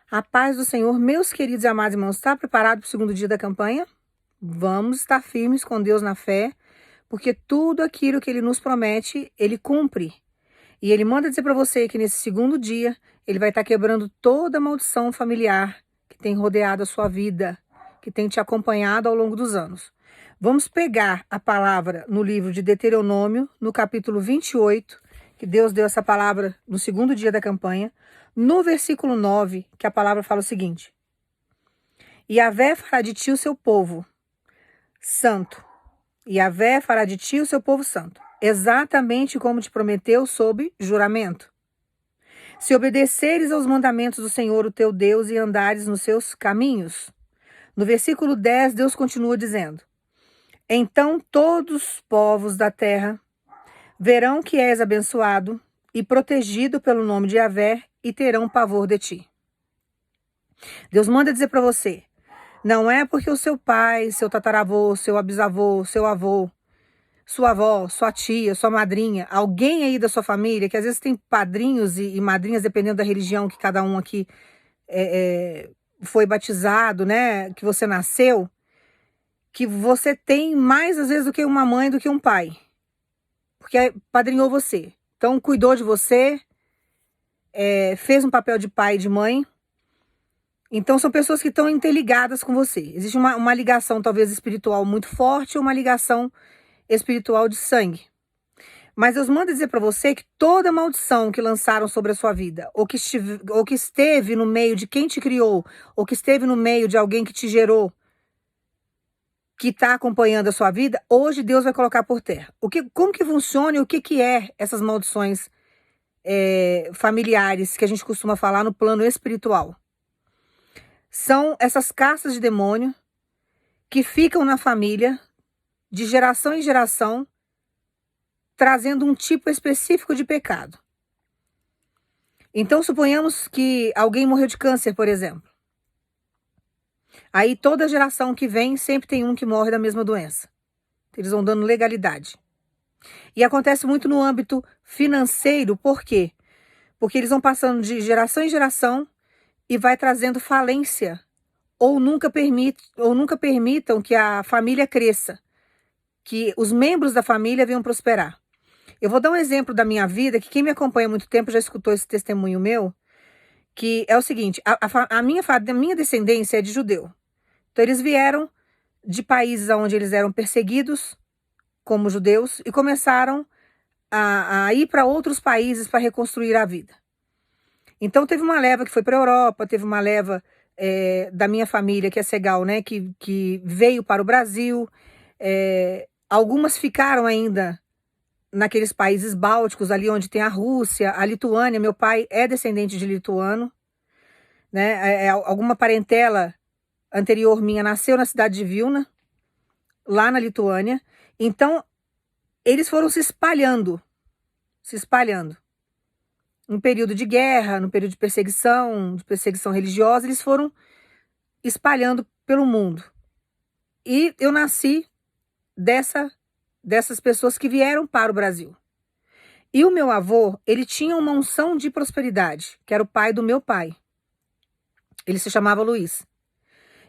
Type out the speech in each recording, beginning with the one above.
A paz do Senhor, meus queridos e amados irmãos, está preparado para o segundo dia da campanha? Vamos estar firmes com Deus na fé, porque tudo aquilo que Ele nos promete, Ele cumpre. E Ele manda dizer para você que nesse segundo dia, Ele vai estar quebrando toda a maldição familiar que tem rodeado a sua vida, que tem te acompanhado ao longo dos anos. Vamos pegar a palavra no livro de Deuteronômio, no capítulo 28, que Deus deu essa palavra no segundo dia da campanha, no versículo 9, que a palavra fala o seguinte: Yahvé fará de ti o seu povo santo. Yahvé fará de ti o seu povo santo, exatamente como te prometeu sob juramento. Se obedeceres aos mandamentos do Senhor, o teu Deus, e andares nos seus caminhos. No versículo 10, Deus continua dizendo: Então todos os povos da terra verão que és abençoado e protegido pelo nome de Yahvé e terão pavor de ti. Deus manda dizer para você: não é porque o seu pai, seu tataravô, seu bisavô, seu avô, sua avó, sua tia, sua madrinha, alguém aí da sua família, que às vezes tem padrinhos e madrinhas, dependendo da religião que cada um aqui foi batizado, né? Que você nasceu, que você tem mais às vezes do que uma mãe, do que um pai. Porque padrinhou você. Então cuidou de você, fez um papel de pai e de mãe. Então são pessoas que estão interligadas com você. Existe uma ligação talvez espiritual muito forte ou uma ligação espiritual de sangue. Mas Deus manda dizer para você que toda maldição que lançaram sobre a sua vida, ou que esteve no meio de quem te criou, ou que esteve no meio de alguém que te gerou, que está acompanhando a sua vida, hoje Deus vai colocar por terra. Como que funciona e o que é essas maldições familiares que a gente costuma falar no plano espiritual? São essas castas de demônio que ficam na família de geração em geração, trazendo um tipo específico de pecado. Então, suponhamos que alguém morreu de câncer, por exemplo. Aí toda geração que vem sempre tem um que morre da mesma doença. Eles vão dando legalidade. E acontece muito no âmbito financeiro, por quê? Porque eles vão passando de geração em geração e vai trazendo falência, ou nunca permitam que a família cresça, que os membros da família venham prosperar. Eu vou dar um exemplo da minha vida, que quem me acompanha há muito tempo já escutou esse testemunho meu, que é o seguinte: a minha descendência é de judeu. Então eles vieram de países onde eles eram perseguidos como judeus e começaram a ir para outros países para reconstruir a vida. Então teve uma leva que foi para a Europa, teve uma leva da minha família, que é Segal, né, que veio para o Brasil. Algumas ficaram ainda naqueles países bálticos, ali onde tem a Rússia, a Lituânia. Meu pai é descendente de lituano, né? Alguma parentela anterior minha nasceu na cidade de Vilna, lá na Lituânia. Então, eles foram se espalhando. No período de guerra, no período de perseguição religiosa, eles foram espalhando pelo mundo. E eu nasci dessas pessoas que vieram para o Brasil. E o meu avô, ele tinha uma unção de prosperidade, que era o pai do meu pai. Ele se chamava Luiz.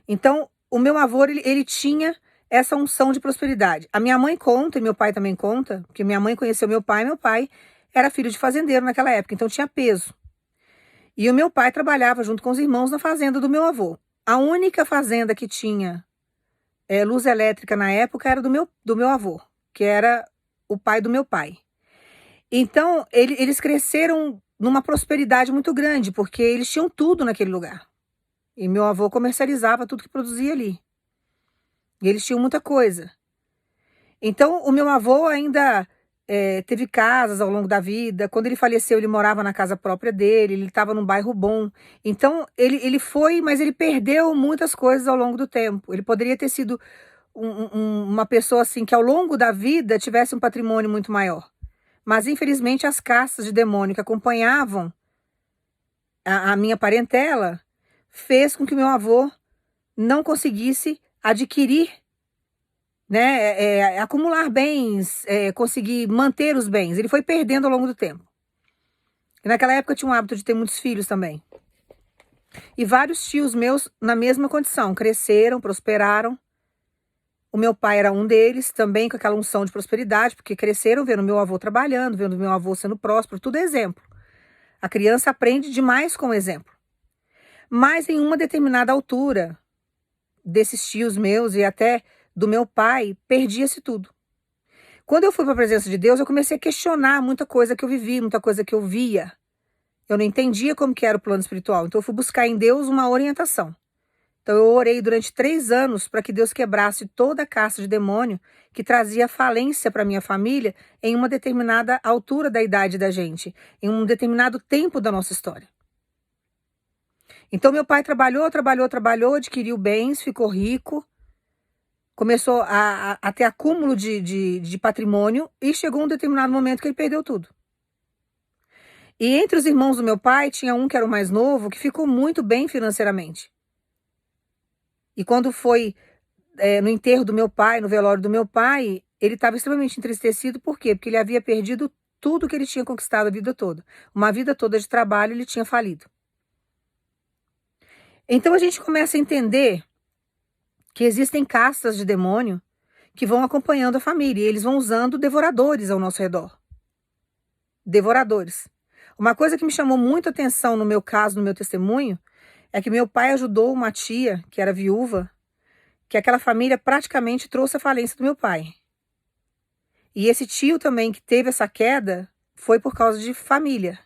Então, o meu avô, ele tinha essa unção de prosperidade. A minha mãe conta, e meu pai também conta, que minha mãe conheceu meu pai era filho de fazendeiro naquela época, então tinha peso. E o meu pai trabalhava junto com os irmãos na fazenda do meu avô. A única fazenda que tinha luz elétrica na época era do meu avô, que era o pai do meu pai. Então, eles cresceram numa prosperidade muito grande, porque eles tinham tudo naquele lugar. E meu avô comercializava tudo que produzia ali. E eles tinham muita coisa. Então, o meu avô ainda teve casas ao longo da vida. Quando ele faleceu, ele morava na casa própria dele, ele estava num bairro bom. Então, ele foi, mas ele perdeu muitas coisas ao longo do tempo. Ele poderia ter sido uma pessoa assim, que ao longo da vida tivesse um patrimônio muito maior. Mas, infelizmente, as castas de demônio que acompanhavam a minha parentela fez com que meu avô não conseguisse adquirir, né, acumular bens, conseguir manter os bens. Ele foi perdendo ao longo do tempo. E naquela época tinha um hábito de ter muitos filhos também. E vários tios meus na mesma condição, cresceram, prosperaram. O meu pai era um deles, também com aquela unção de prosperidade, porque cresceram vendo meu avô trabalhando, vendo meu avô sendo próspero, tudo é exemplo. A criança aprende demais com o exemplo. Mas em uma determinada altura, desses tios meus e até do meu pai, perdia-se tudo. Quando eu fui para a presença de Deus, eu comecei a questionar muita coisa que eu vivi, muita coisa que eu via. Eu não entendia como que era o plano espiritual, então eu fui buscar em Deus uma orientação. Então eu orei durante 3 anos para que Deus quebrasse toda a casta de demônio que trazia falência para minha família em uma determinada altura da idade da gente, em um determinado tempo da nossa história. Então meu pai trabalhou, adquiriu bens, ficou rico, começou a ter acúmulo de patrimônio e chegou um determinado momento que ele perdeu tudo. E entre os irmãos do meu pai, tinha um que era o mais novo, que ficou muito bem financeiramente. E quando foi no enterro do meu pai, no velório do meu pai, ele estava extremamente entristecido. Por quê? Porque ele havia perdido tudo que ele tinha conquistado a vida toda. Uma vida toda de trabalho ele tinha falido. Então a gente começa a entender que existem castas de demônio que vão acompanhando a família. E eles vão usando devoradores ao nosso redor. Devoradores. Uma coisa que me chamou muito a atenção no meu caso, no meu testemunho, é que meu pai ajudou uma tia, que era viúva, que aquela família praticamente trouxe a falência do meu pai. E esse tio também que teve essa queda foi por causa de família.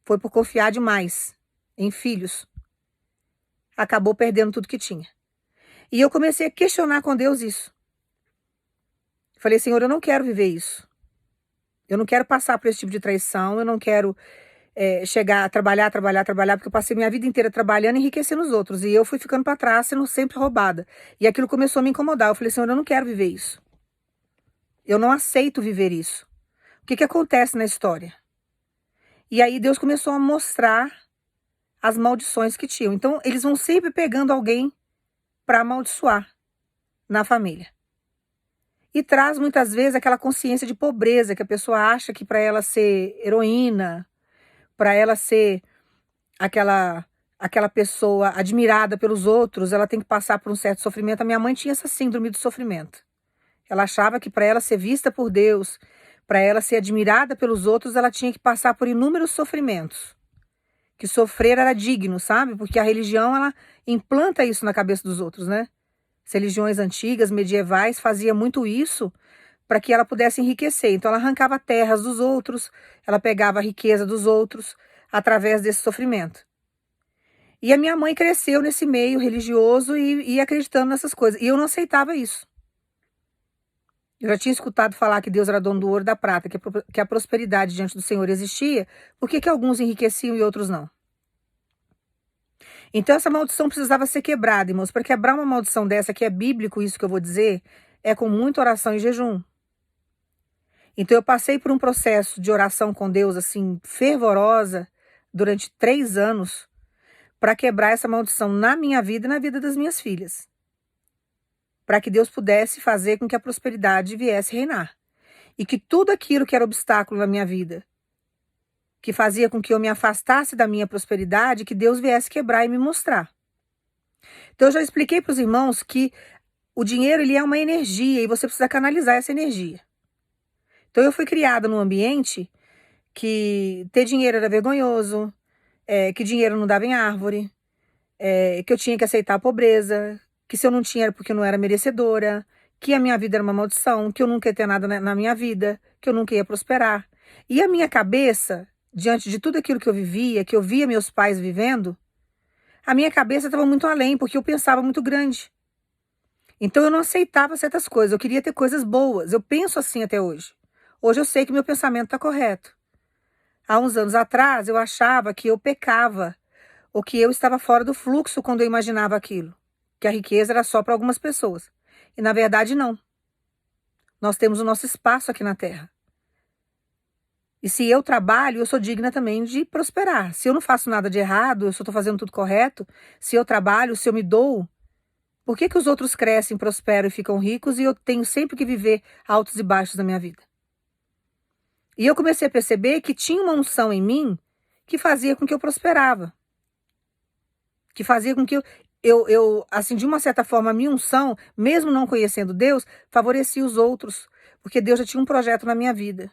Foi por confiar demais em filhos. Acabou perdendo tudo que tinha. E eu comecei a questionar com Deus isso. Falei, Senhor, eu não quero viver isso. Eu não quero passar por esse tipo de traição, eu não quero chegar a trabalhar, porque eu passei minha vida inteira trabalhando e enriquecendo os outros. E eu fui ficando para trás, sendo sempre roubada. E aquilo começou a me incomodar. Eu falei, Senhor, eu não quero viver isso. Eu não aceito viver isso. O que acontece na história? E aí Deus começou a mostrar as maldições que tinham. Então, eles vão sempre pegando alguém para amaldiçoar na família. E traz muitas vezes aquela consciência de pobreza que a pessoa acha que para ela ser heroína, para ela ser aquela pessoa admirada pelos outros, ela tem que passar por um certo sofrimento. A minha mãe tinha essa síndrome do sofrimento. Ela achava que para ela ser vista por Deus, para ela ser admirada pelos outros, ela tinha que passar por inúmeros sofrimentos. Que sofrer era digno, sabe? Porque a religião, ela implanta isso na cabeça dos outros, né? As religiões antigas, medievais, fazia muito isso para que ela pudesse enriquecer. Então ela arrancava terras dos outros, ela pegava a riqueza dos outros através desse sofrimento. E a minha mãe cresceu nesse meio religioso e acreditando nessas coisas. E eu não aceitava isso. Eu já tinha escutado falar que Deus era dono do ouro e da prata, que a prosperidade diante do Senhor existia. Por que alguns enriqueciam e outros não? Então essa maldição precisava ser quebrada, irmãos. Para quebrar uma maldição dessa, que é bíblico isso que eu vou dizer, é com muita oração e jejum. Então eu passei por um processo de oração com Deus, assim, fervorosa, durante 3 anos, para quebrar essa maldição na minha vida e na vida das minhas filhas. Para que Deus pudesse fazer com que a prosperidade viesse reinar. E que tudo aquilo que era obstáculo na minha vida, que fazia com que eu me afastasse da minha prosperidade, que Deus viesse quebrar e me mostrar. Então eu já expliquei para os irmãos que o dinheiro, ele é uma energia e você precisa canalizar essa energia. Então eu fui criada num ambiente que ter dinheiro era vergonhoso, que dinheiro não dava em árvore, que eu tinha que aceitar a pobreza, que se eu não tinha era porque eu não era merecedora, que a minha vida era uma maldição, que eu nunca ia ter nada na minha vida, que eu nunca ia prosperar. E a minha cabeça, diante de tudo aquilo que eu vivia, que eu via meus pais vivendo, a minha cabeça estava muito além, porque eu pensava muito grande. Então eu não aceitava certas coisas, eu queria ter coisas boas. Eu penso assim até hoje. Hoje eu sei que meu pensamento está correto. Há uns anos atrás eu achava que eu pecava, ou que eu estava fora do fluxo quando eu imaginava aquilo, que a riqueza era só para algumas pessoas. E na verdade não. Nós temos o nosso espaço aqui na Terra. E se eu trabalho, eu sou digna também de prosperar. Se eu não faço nada de errado, eu só estou fazendo tudo correto, se eu trabalho, se eu me dou, por que os outros crescem, prosperam e ficam ricos e eu tenho sempre que viver altos e baixos na minha vida? E eu comecei a perceber que tinha uma unção em mim que fazia com que eu prosperava. que fazia com que eu, assim, de uma certa forma, a minha unção, mesmo não conhecendo Deus, favorecia os outros, porque Deus já tinha um projeto na minha vida.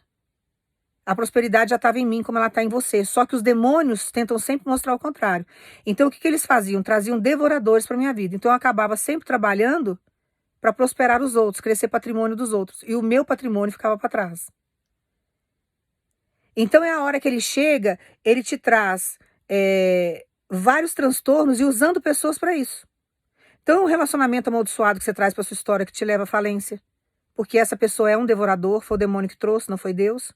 A prosperidade já estava em mim, como ela está em você. Só que os demônios tentam sempre mostrar o contrário. Então, o que eles faziam? Traziam devoradores para minha vida. Então, eu acabava sempre trabalhando para prosperar os outros, crescer patrimônio dos outros. E o meu patrimônio ficava para trás. Então, é a hora que ele chega, ele te traz vários transtornos e usando pessoas para isso. Então, é um relacionamento amaldiçoado que você traz para sua história que te leva à falência. Porque essa pessoa é um devorador, foi o demônio que trouxe, não foi Deus.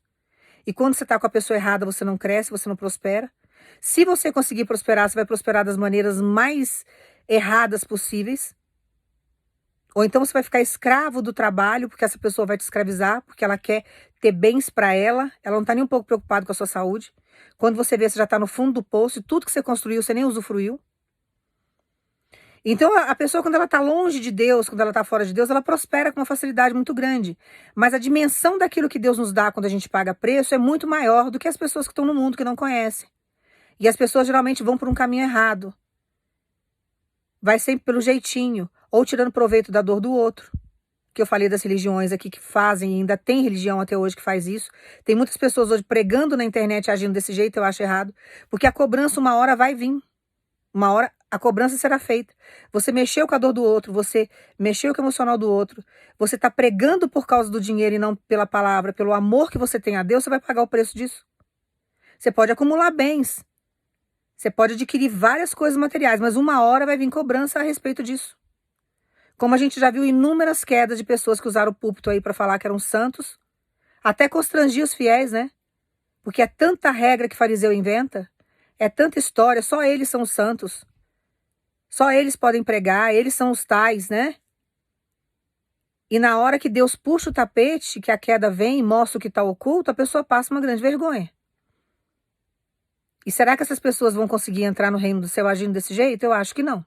E quando você está com a pessoa errada, você não cresce, você não prospera. Se você conseguir prosperar, você vai prosperar das maneiras mais erradas possíveis. Ou então você vai ficar escravo do trabalho, porque essa pessoa vai te escravizar, porque ela quer ter bens para ela não está nem um pouco preocupada com a sua saúde. Quando você vê, você já está no fundo do poço e tudo que você construiu, você nem usufruiu. Então, a pessoa, quando ela está longe de Deus, quando ela está fora de Deus, ela prospera com uma facilidade muito grande. Mas a dimensão daquilo que Deus nos dá quando a gente paga preço é muito maior do que as pessoas que estão no mundo, que não conhecem. E as pessoas geralmente vão por um caminho errado. Vai sempre pelo jeitinho, ou tirando proveito da dor do outro. Que eu falei das religiões aqui que fazem, e ainda tem religião até hoje que faz isso. Tem muitas pessoas hoje pregando na internet agindo desse jeito, eu acho errado. Porque a cobrança uma hora vai vir. Uma hora a cobrança será feita. Você mexeu com a dor do outro, você mexeu com o emocional do outro, você está pregando por causa do dinheiro e não pela palavra, pelo amor que você tem a Deus, você vai pagar o preço disso. Você pode acumular bens, você pode adquirir várias coisas materiais, mas uma hora vai vir cobrança a respeito disso. Como a gente já viu inúmeras quedas de pessoas que usaram o púlpito aí para falar que eram santos, até constrangir os fiéis, né? Porque é tanta regra que fariseu inventa, é tanta história, só eles são os santos. Só eles podem pregar, eles são os tais, né? E na hora que Deus puxa o tapete, que a queda vem e mostra o que está oculto, a pessoa passa uma grande vergonha. E será que essas pessoas vão conseguir entrar no reino do céu agindo desse jeito? Eu acho que não.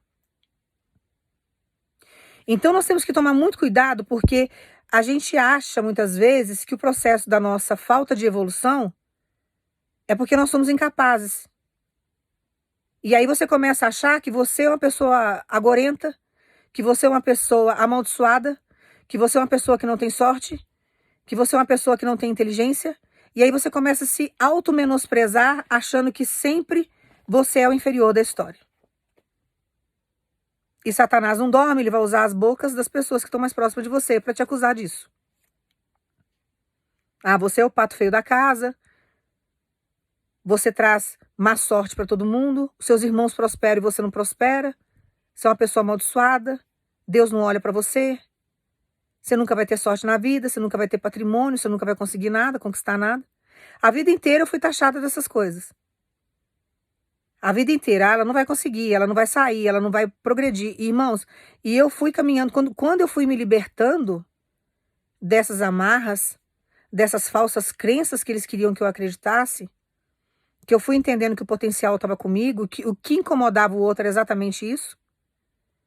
Então nós temos que tomar muito cuidado, porque a gente acha muitas vezes que o processo da nossa falta de evolução é porque nós somos incapazes. E aí você começa a achar que você é uma pessoa agorenta, que você é uma pessoa amaldiçoada, que você é uma pessoa que não tem sorte, que você é uma pessoa que não tem inteligência. E aí você começa a se auto-menosprezar, achando que sempre você é o inferior da história. E Satanás não dorme, ele vai usar as bocas das pessoas que estão mais próximas de você para te acusar disso. Ah, você é o pato feio da casa, você traz má sorte para todo mundo, os seus irmãos prosperam e você não prospera, você é uma pessoa amaldiçoada, Deus não olha para você, você nunca vai ter sorte na vida, você nunca vai ter patrimônio, você nunca vai conseguir nada, conquistar nada. A vida inteira eu fui taxada dessas coisas. A vida inteira, ela não vai conseguir, ela não vai sair, ela não vai progredir. E, irmãos, e eu fui caminhando, quando eu fui me libertando dessas amarras, dessas falsas crenças que eles queriam que eu acreditasse, que eu fui entendendo que o potencial estava comigo, que o que incomodava o outro era exatamente isso,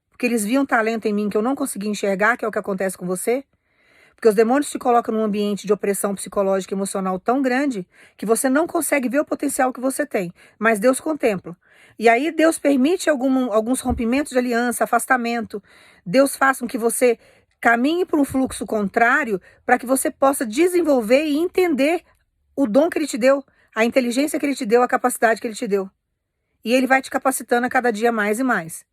porque eles viam talento em mim que eu não conseguia enxergar, que é o que acontece com você, porque os demônios te colocam num ambiente de opressão psicológica e emocional tão grande que você não consegue ver o potencial que você tem, mas Deus contempla. E aí Deus permite alguns rompimentos de aliança, afastamento. Deus faz com que você caminhe por um fluxo contrário para que você possa desenvolver e entender o dom que Ele te deu, a inteligência que Ele te deu, a capacidade que Ele te deu. E Ele vai te capacitando a cada dia mais e mais.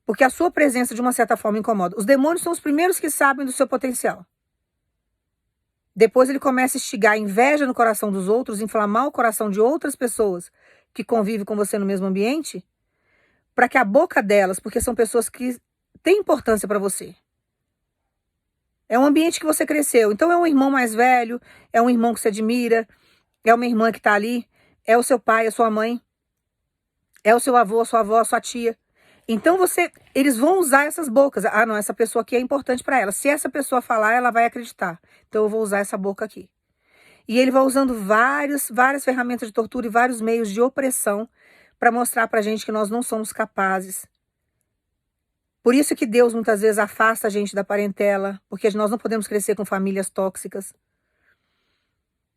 Porque a sua presença, de uma certa forma, incomoda. Os demônios são os primeiros que sabem do seu potencial. Depois ele começa a instigar a inveja no coração dos outros, inflamar o coração de outras pessoas que convivem com você no mesmo ambiente, para que a boca delas, porque são pessoas que têm importância para você. É um ambiente que você cresceu. Então é um irmão mais velho, é um irmão que você admira, é uma irmã que está ali, é o seu pai, a sua mãe, é o seu avô, a sua avó, a sua tia. Então eles vão usar essas bocas. Ah, não, essa pessoa aqui é importante para ela. Se essa pessoa falar, ela vai acreditar. Então eu vou usar essa boca aqui. E ele vai usando várias ferramentas de tortura e vários meios de opressão para mostrar pra gente que nós não somos capazes. Por isso que Deus muitas vezes afasta a gente da parentela, porque nós não podemos crescer com famílias tóxicas.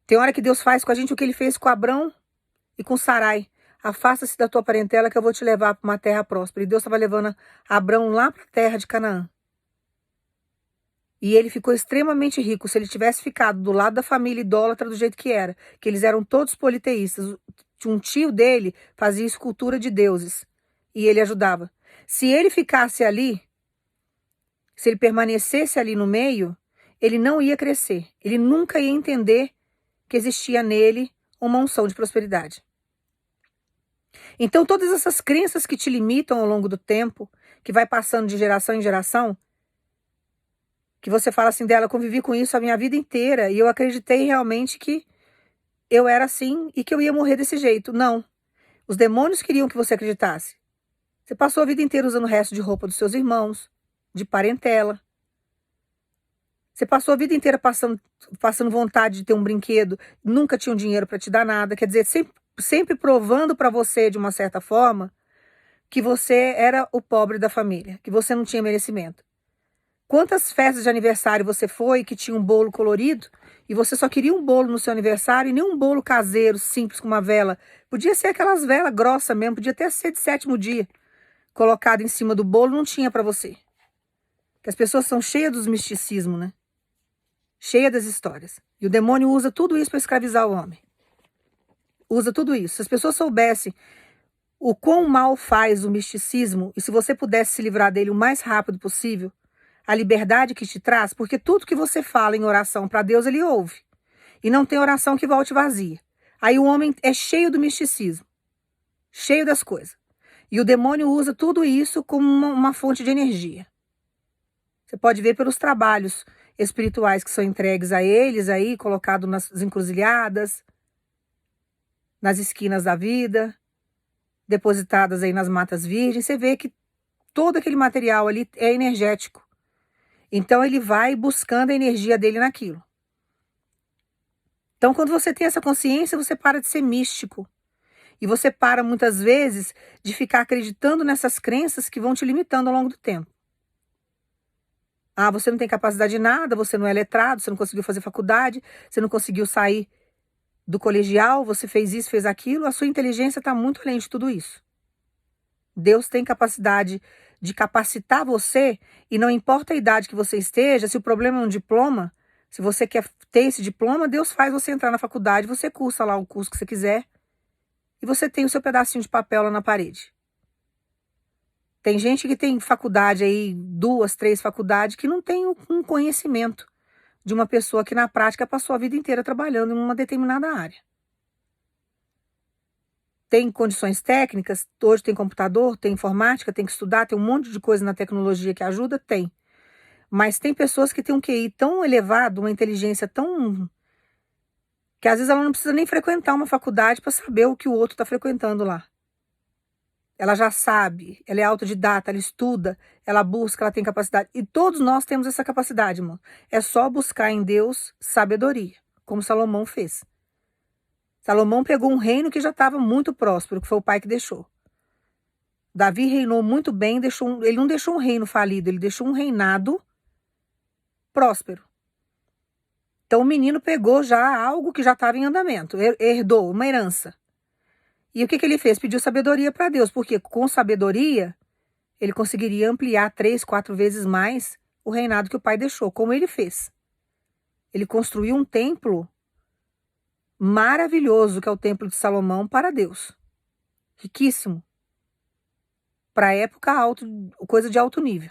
Tem hora que Deus faz com a gente o que ele fez com Abrão e com Sarai. afasta-se da tua parentela que eu vou te levar para uma terra próspera. E Deus estava levando Abrão lá para a terra de Canaã. E ele ficou extremamente rico. Se ele tivesse ficado do lado da família idólatra do jeito que era, que eles eram todos politeístas, um tio dele fazia escultura de deuses e ele ajudava. Se ele ficasse ali, se ele permanecesse ali no meio, ele não ia crescer. Ele nunca ia entender que existia nele uma unção de prosperidade. Então, todas essas crenças que te limitam ao longo do tempo, que vai passando de geração em geração, que você fala assim dela, eu convivi com isso a minha vida inteira e eu acreditei realmente que eu era assim e que eu ia morrer desse jeito. Não. Os demônios queriam que você acreditasse. Você passou a vida inteira usando o resto de roupa dos seus irmãos, de parentela. Você passou a vida inteira passando vontade de ter um brinquedo, nunca tinha um dinheiro para te dar nada. Quer dizer, sempre provando para você, de uma certa forma, que você era o pobre da família, que você não tinha merecimento. Quantas festas de aniversário você foi que tinha um bolo colorido e você só queria um bolo no seu aniversário e nem um bolo caseiro, simples, com uma vela. Podia ser aquelas velas grossas mesmo, podia até ser de 7º dia. Colocado em cima do bolo, não tinha para você. Que as pessoas são cheias dos misticismos, né? Cheia das histórias. E o demônio usa tudo isso para escravizar o homem. Usa tudo isso. Se as pessoas soubessem o quão mal faz o misticismo, e se você pudesse se livrar dele o mais rápido possível, a liberdade que te traz, porque tudo que você fala em oração para Deus, ele ouve. E não tem oração que volte vazia. Aí o homem é cheio do misticismo. Cheio das coisas. E o demônio usa tudo isso como uma fonte de energia. Você pode ver pelos trabalhos espirituais que são entregues a eles aí, colocado nas encruzilhadas, nas esquinas da vida, depositadas aí nas matas virgens. Você vê que todo aquele material ali é energético. Então ele vai buscando a energia dele naquilo. Então quando você tem essa consciência, você para de ser místico. E você para muitas vezes de ficar acreditando nessas crenças que vão te limitando ao longo do tempo. Ah, você não tem capacidade de nada, você não é letrado, você não conseguiu fazer faculdade, você não conseguiu sair do colegial, você fez isso, fez aquilo, a sua inteligência está muito além de tudo isso. Deus tem capacidade de capacitar você e não importa a idade que você esteja, se o problema é um diploma, se você quer ter esse diploma, Deus faz você entrar na faculdade, você cursa lá o curso que você quiser e você tem o seu pedacinho de papel lá na parede. Tem gente que tem faculdade aí, 2, 3 faculdades, que não tem um conhecimento de uma pessoa que na prática passou a vida inteira trabalhando em uma determinada área. Tem condições técnicas, hoje tem computador, tem informática, tem que estudar, tem um monte de coisa na tecnologia que ajuda, tem. Mas tem pessoas que têm um QI tão elevado, uma inteligência tão... que às vezes ela não precisa nem frequentar uma faculdade para saber o que o outro está frequentando lá. Ela já sabe, ela é autodidata, ela estuda, ela busca, ela tem capacidade. E todos nós temos essa capacidade, irmão. É só buscar em Deus sabedoria, como Salomão fez. Salomão pegou um reino que já estava muito próspero, que foi o pai que deixou. Davi reinou muito bem, ele não deixou um reino falido, ele deixou um reinado próspero. Então o menino pegou já algo que já estava em andamento, herdou uma herança. E o que ele fez? Pediu sabedoria para Deus, porque com sabedoria ele conseguiria ampliar 3, 4 vezes mais o reinado que o pai deixou, como ele fez. Ele construiu um templo maravilhoso, que é o Templo de Salomão, para Deus. Riquíssimo. Para a época, coisa de alto nível.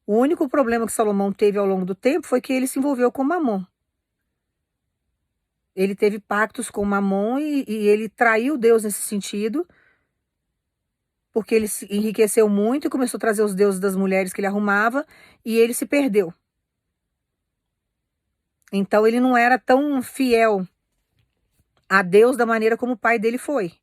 O único problema que Salomão teve ao longo do tempo foi que ele se envolveu com Mamon. Ele teve pactos com Mamon e ele traiu Deus nesse sentido, porque ele se enriqueceu muito e começou a trazer os deuses das mulheres que ele arrumava e ele se perdeu. Então ele não era tão fiel a Deus da maneira como o pai dele foi.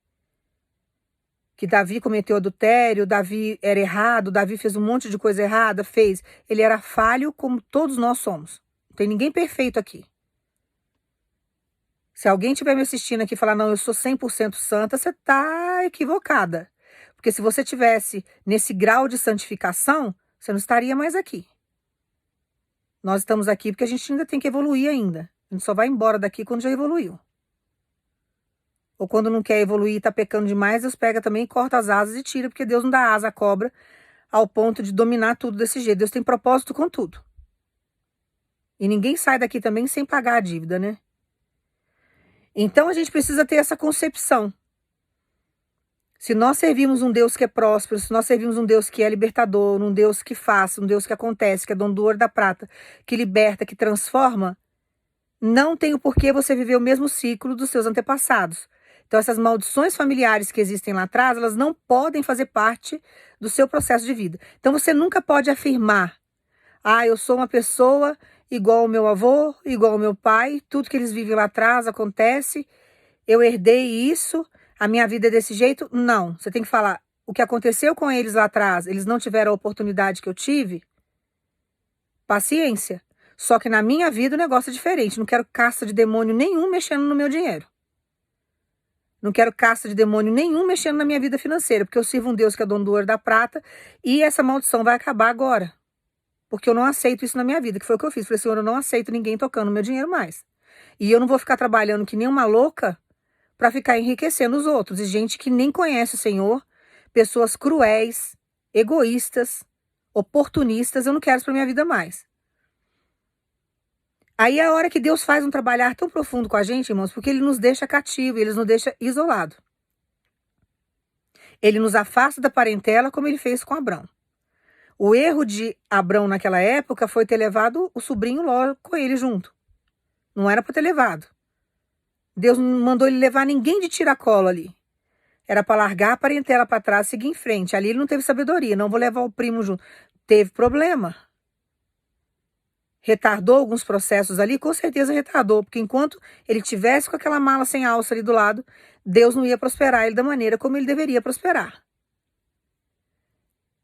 Que Davi cometeu adultério, Davi era errado, Davi fez um monte de coisa errada, fez. Ele era falho como todos nós somos. Não tem ninguém perfeito aqui. Se alguém estiver me assistindo aqui e falar, não, eu sou 100% santa, você está equivocada. Porque se você tivesse nesse grau de santificação, você não estaria mais aqui. Nós estamos aqui porque a gente ainda tem que evoluir ainda. A gente só vai embora daqui quando já evoluiu. Ou quando não quer evoluir e tá pecando demais, Deus pega também, corta as asas e tira, porque Deus não dá asa à cobra ao ponto de dominar tudo desse jeito. Deus tem propósito com tudo. E ninguém sai daqui também sem pagar a dívida, né? Então a gente precisa ter essa concepção. Se nós servimos um Deus que é próspero, se nós servimos um Deus que é libertador, um Deus que faz, um Deus que acontece, que é dono do ouro e da prata, que liberta, que transforma, não tem o porquê você viver o mesmo ciclo dos seus antepassados. Então essas maldições familiares que existem lá atrás, elas não podem fazer parte do seu processo de vida. Então você nunca pode afirmar, eu sou uma pessoa igual ao meu avô, igual ao meu pai, tudo que eles vivem lá atrás acontece, eu herdei isso, a minha vida é desse jeito. Não, você tem que falar, o que aconteceu com eles lá atrás, eles não tiveram a oportunidade que eu tive? Paciência. Só que na minha vida o negócio é diferente, não quero caça de demônio nenhum mexendo no meu dinheiro. Não quero caça de demônio nenhum mexendo na minha vida financeira, porque eu sirvo um Deus que é dono do ouro e da prata, e essa maldição vai acabar agora. Porque eu não aceito isso na minha vida, que foi o que eu fiz. Falei, Senhor, eu não aceito ninguém tocando meu dinheiro mais. E eu não vou ficar trabalhando que nem uma louca para ficar enriquecendo os outros. E gente que nem conhece o Senhor, pessoas cruéis, egoístas, oportunistas, eu não quero isso para minha vida mais. Aí é a hora que Deus faz um trabalhar tão profundo com a gente, irmãos, porque Ele nos deixa cativo, Ele nos deixa isolado. Ele nos afasta da parentela como Ele fez com Abrão. O erro de Abrão naquela época foi ter levado o sobrinho Ló com ele junto. Não era para ter levado. Deus não mandou ele levar ninguém de tiracolo ali. Era para largar a parentela para trás e seguir em frente. Ali ele não teve sabedoria. Não vou levar o primo junto. Teve problema. Retardou alguns processos ali? Com certeza retardou. Porque enquanto ele tivesse com aquela mala sem alça ali do lado, Deus não ia prosperar ele da maneira como ele deveria prosperar.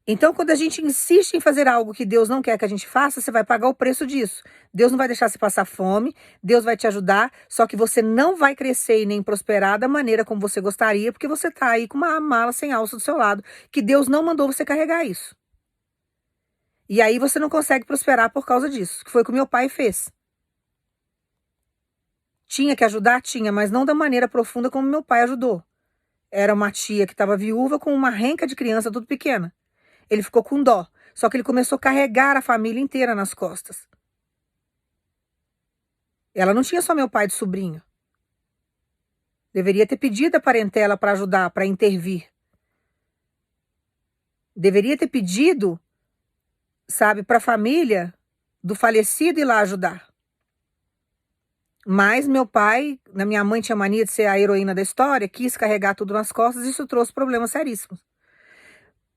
Então, quando a gente insiste em fazer algo que Deus não quer que a gente faça, você vai pagar o preço disso. Deus não vai deixar você passar fome, Deus vai te ajudar, só que você não vai crescer e nem prosperar da maneira como você gostaria, porque você está aí com uma mala sem alça do seu lado, que Deus não mandou você carregar isso. E aí você não consegue prosperar por causa disso, que foi o que meu pai fez. Tinha que ajudar? Tinha, mas não da maneira profunda como meu pai ajudou. Era uma tia que estava viúva com uma renca de criança tudo pequena. Ele ficou com dó. Só que ele começou a carregar a família inteira nas costas. Ela não tinha só meu pai de sobrinho. Deveria ter pedido a parentela para ajudar, para intervir. Deveria ter pedido, sabe, para a família do falecido ir lá ajudar. Mas meu pai, minha mãe tinha mania de ser a heroína da história, quis carregar tudo nas costas e isso trouxe problemas seríssimos.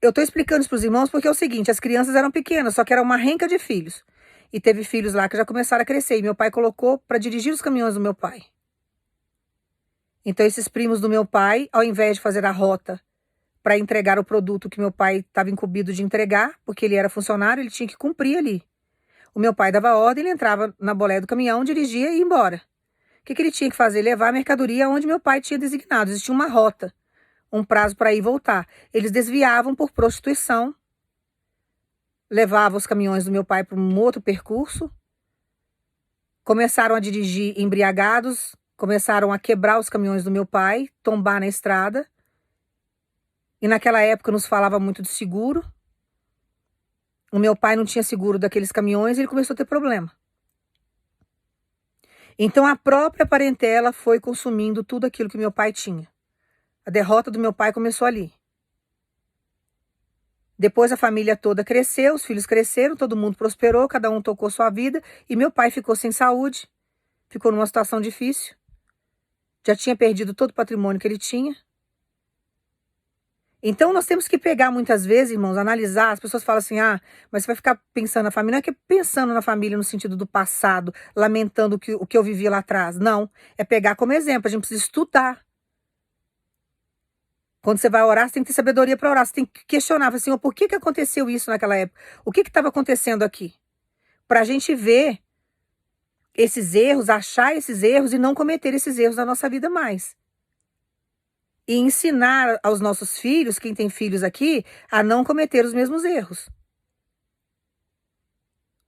Eu estou explicando isso para os irmãos porque é o seguinte, as crianças eram pequenas, só que era uma renca de filhos. E teve filhos lá que já começaram a crescer. E meu pai colocou para dirigir os caminhões do meu pai. Então esses primos do meu pai, ao invés de fazer a rota para entregar o produto que meu pai estava incumbido de entregar, porque ele era funcionário, ele tinha que cumprir ali. O meu pai dava ordem, ele entrava na boleia do caminhão, dirigia e ia embora. O que ele tinha que fazer? Levar a mercadoria onde meu pai tinha designado. Existia uma rota. Um prazo para ir e voltar. Eles desviavam por prostituição, levavam os caminhões do meu pai para um outro percurso, começaram a dirigir embriagados, começaram a quebrar os caminhões do meu pai, tombar na estrada, e naquela época nos falava muito de seguro. O meu pai não tinha seguro daqueles caminhões e ele começou a ter problema. Então a própria parentela foi consumindo tudo aquilo que meu pai tinha. A derrota do meu pai começou ali. Depois a família toda cresceu, os filhos cresceram, todo mundo prosperou, cada um tocou sua vida e meu pai ficou sem saúde, ficou numa situação difícil. Já tinha perdido todo o patrimônio que ele tinha. Então nós temos que pegar muitas vezes, irmãos, analisar. As pessoas falam assim, mas você vai ficar pensando na família. Não é que pensando na família no sentido do passado, lamentando o que eu vivi lá atrás. Não, é pegar como exemplo, a gente precisa estudar. Quando você vai orar, você tem que ter sabedoria para orar. Você tem que questionar, assim, por que aconteceu isso naquela época? O que estava acontecendo aqui? Para a gente ver esses erros, achar esses erros e não cometer esses erros na nossa vida mais. E ensinar aos nossos filhos, quem tem filhos aqui, a não cometer os mesmos erros.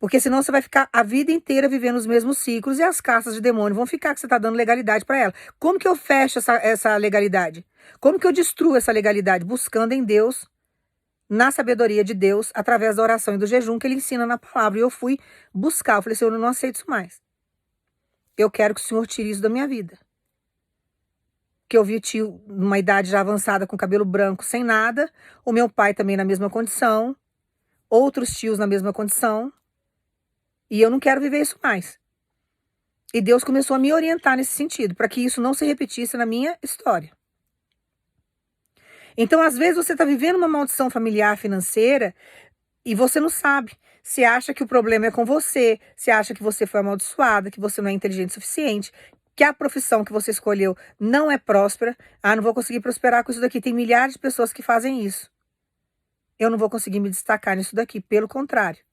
Porque senão você vai ficar a vida inteira vivendo os mesmos ciclos e as castas de demônio vão ficar que você está dando legalidade para ela. Como que eu fecho essa legalidade? Como que eu destruo essa legalidade? Buscando em Deus, na sabedoria de Deus, através da oração e do jejum que ele ensina na palavra. E eu fui buscar, eu falei, Senhor, eu não aceito isso mais. Eu quero que o Senhor tire isso da minha vida. Que eu vi o tio numa idade já avançada com cabelo branco, sem nada. O meu pai também na mesma condição. Outros tios na mesma condição. E eu não quero viver isso mais. E Deus começou a me orientar nesse sentido, para que isso não se repetisse na minha história. Então, às vezes, você está vivendo uma maldição familiar financeira e você não sabe. Você acha que o problema é com você, você acha que você foi amaldiçoada, que você não é inteligente o suficiente, que a profissão que você escolheu não é próspera. Ah, não vou conseguir prosperar com isso daqui. Tem milhares de pessoas que fazem isso. Eu não vou conseguir me destacar nisso daqui, pelo contrário.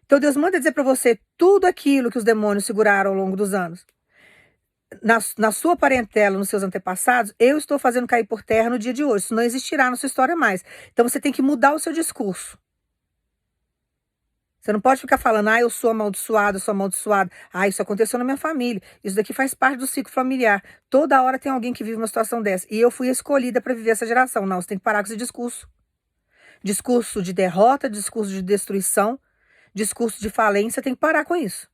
Então Deus manda dizer para você tudo aquilo que os demônios seguraram ao longo dos anos. Na sua parentela, nos seus antepassados, eu estou fazendo cair por terra no dia de hoje. Isso não existirá na sua história mais. Então você tem que mudar o seu discurso. Você não pode ficar falando, eu sou amaldiçoado, eu sou amaldiçoado. Isso aconteceu na minha família. Isso daqui faz parte do ciclo familiar. Toda hora tem alguém que vive uma situação dessa. E eu fui escolhida para viver essa geração. Não, você tem que parar com esse discurso. Discurso de derrota, discurso de destruição, discurso de falência, tem que parar com isso.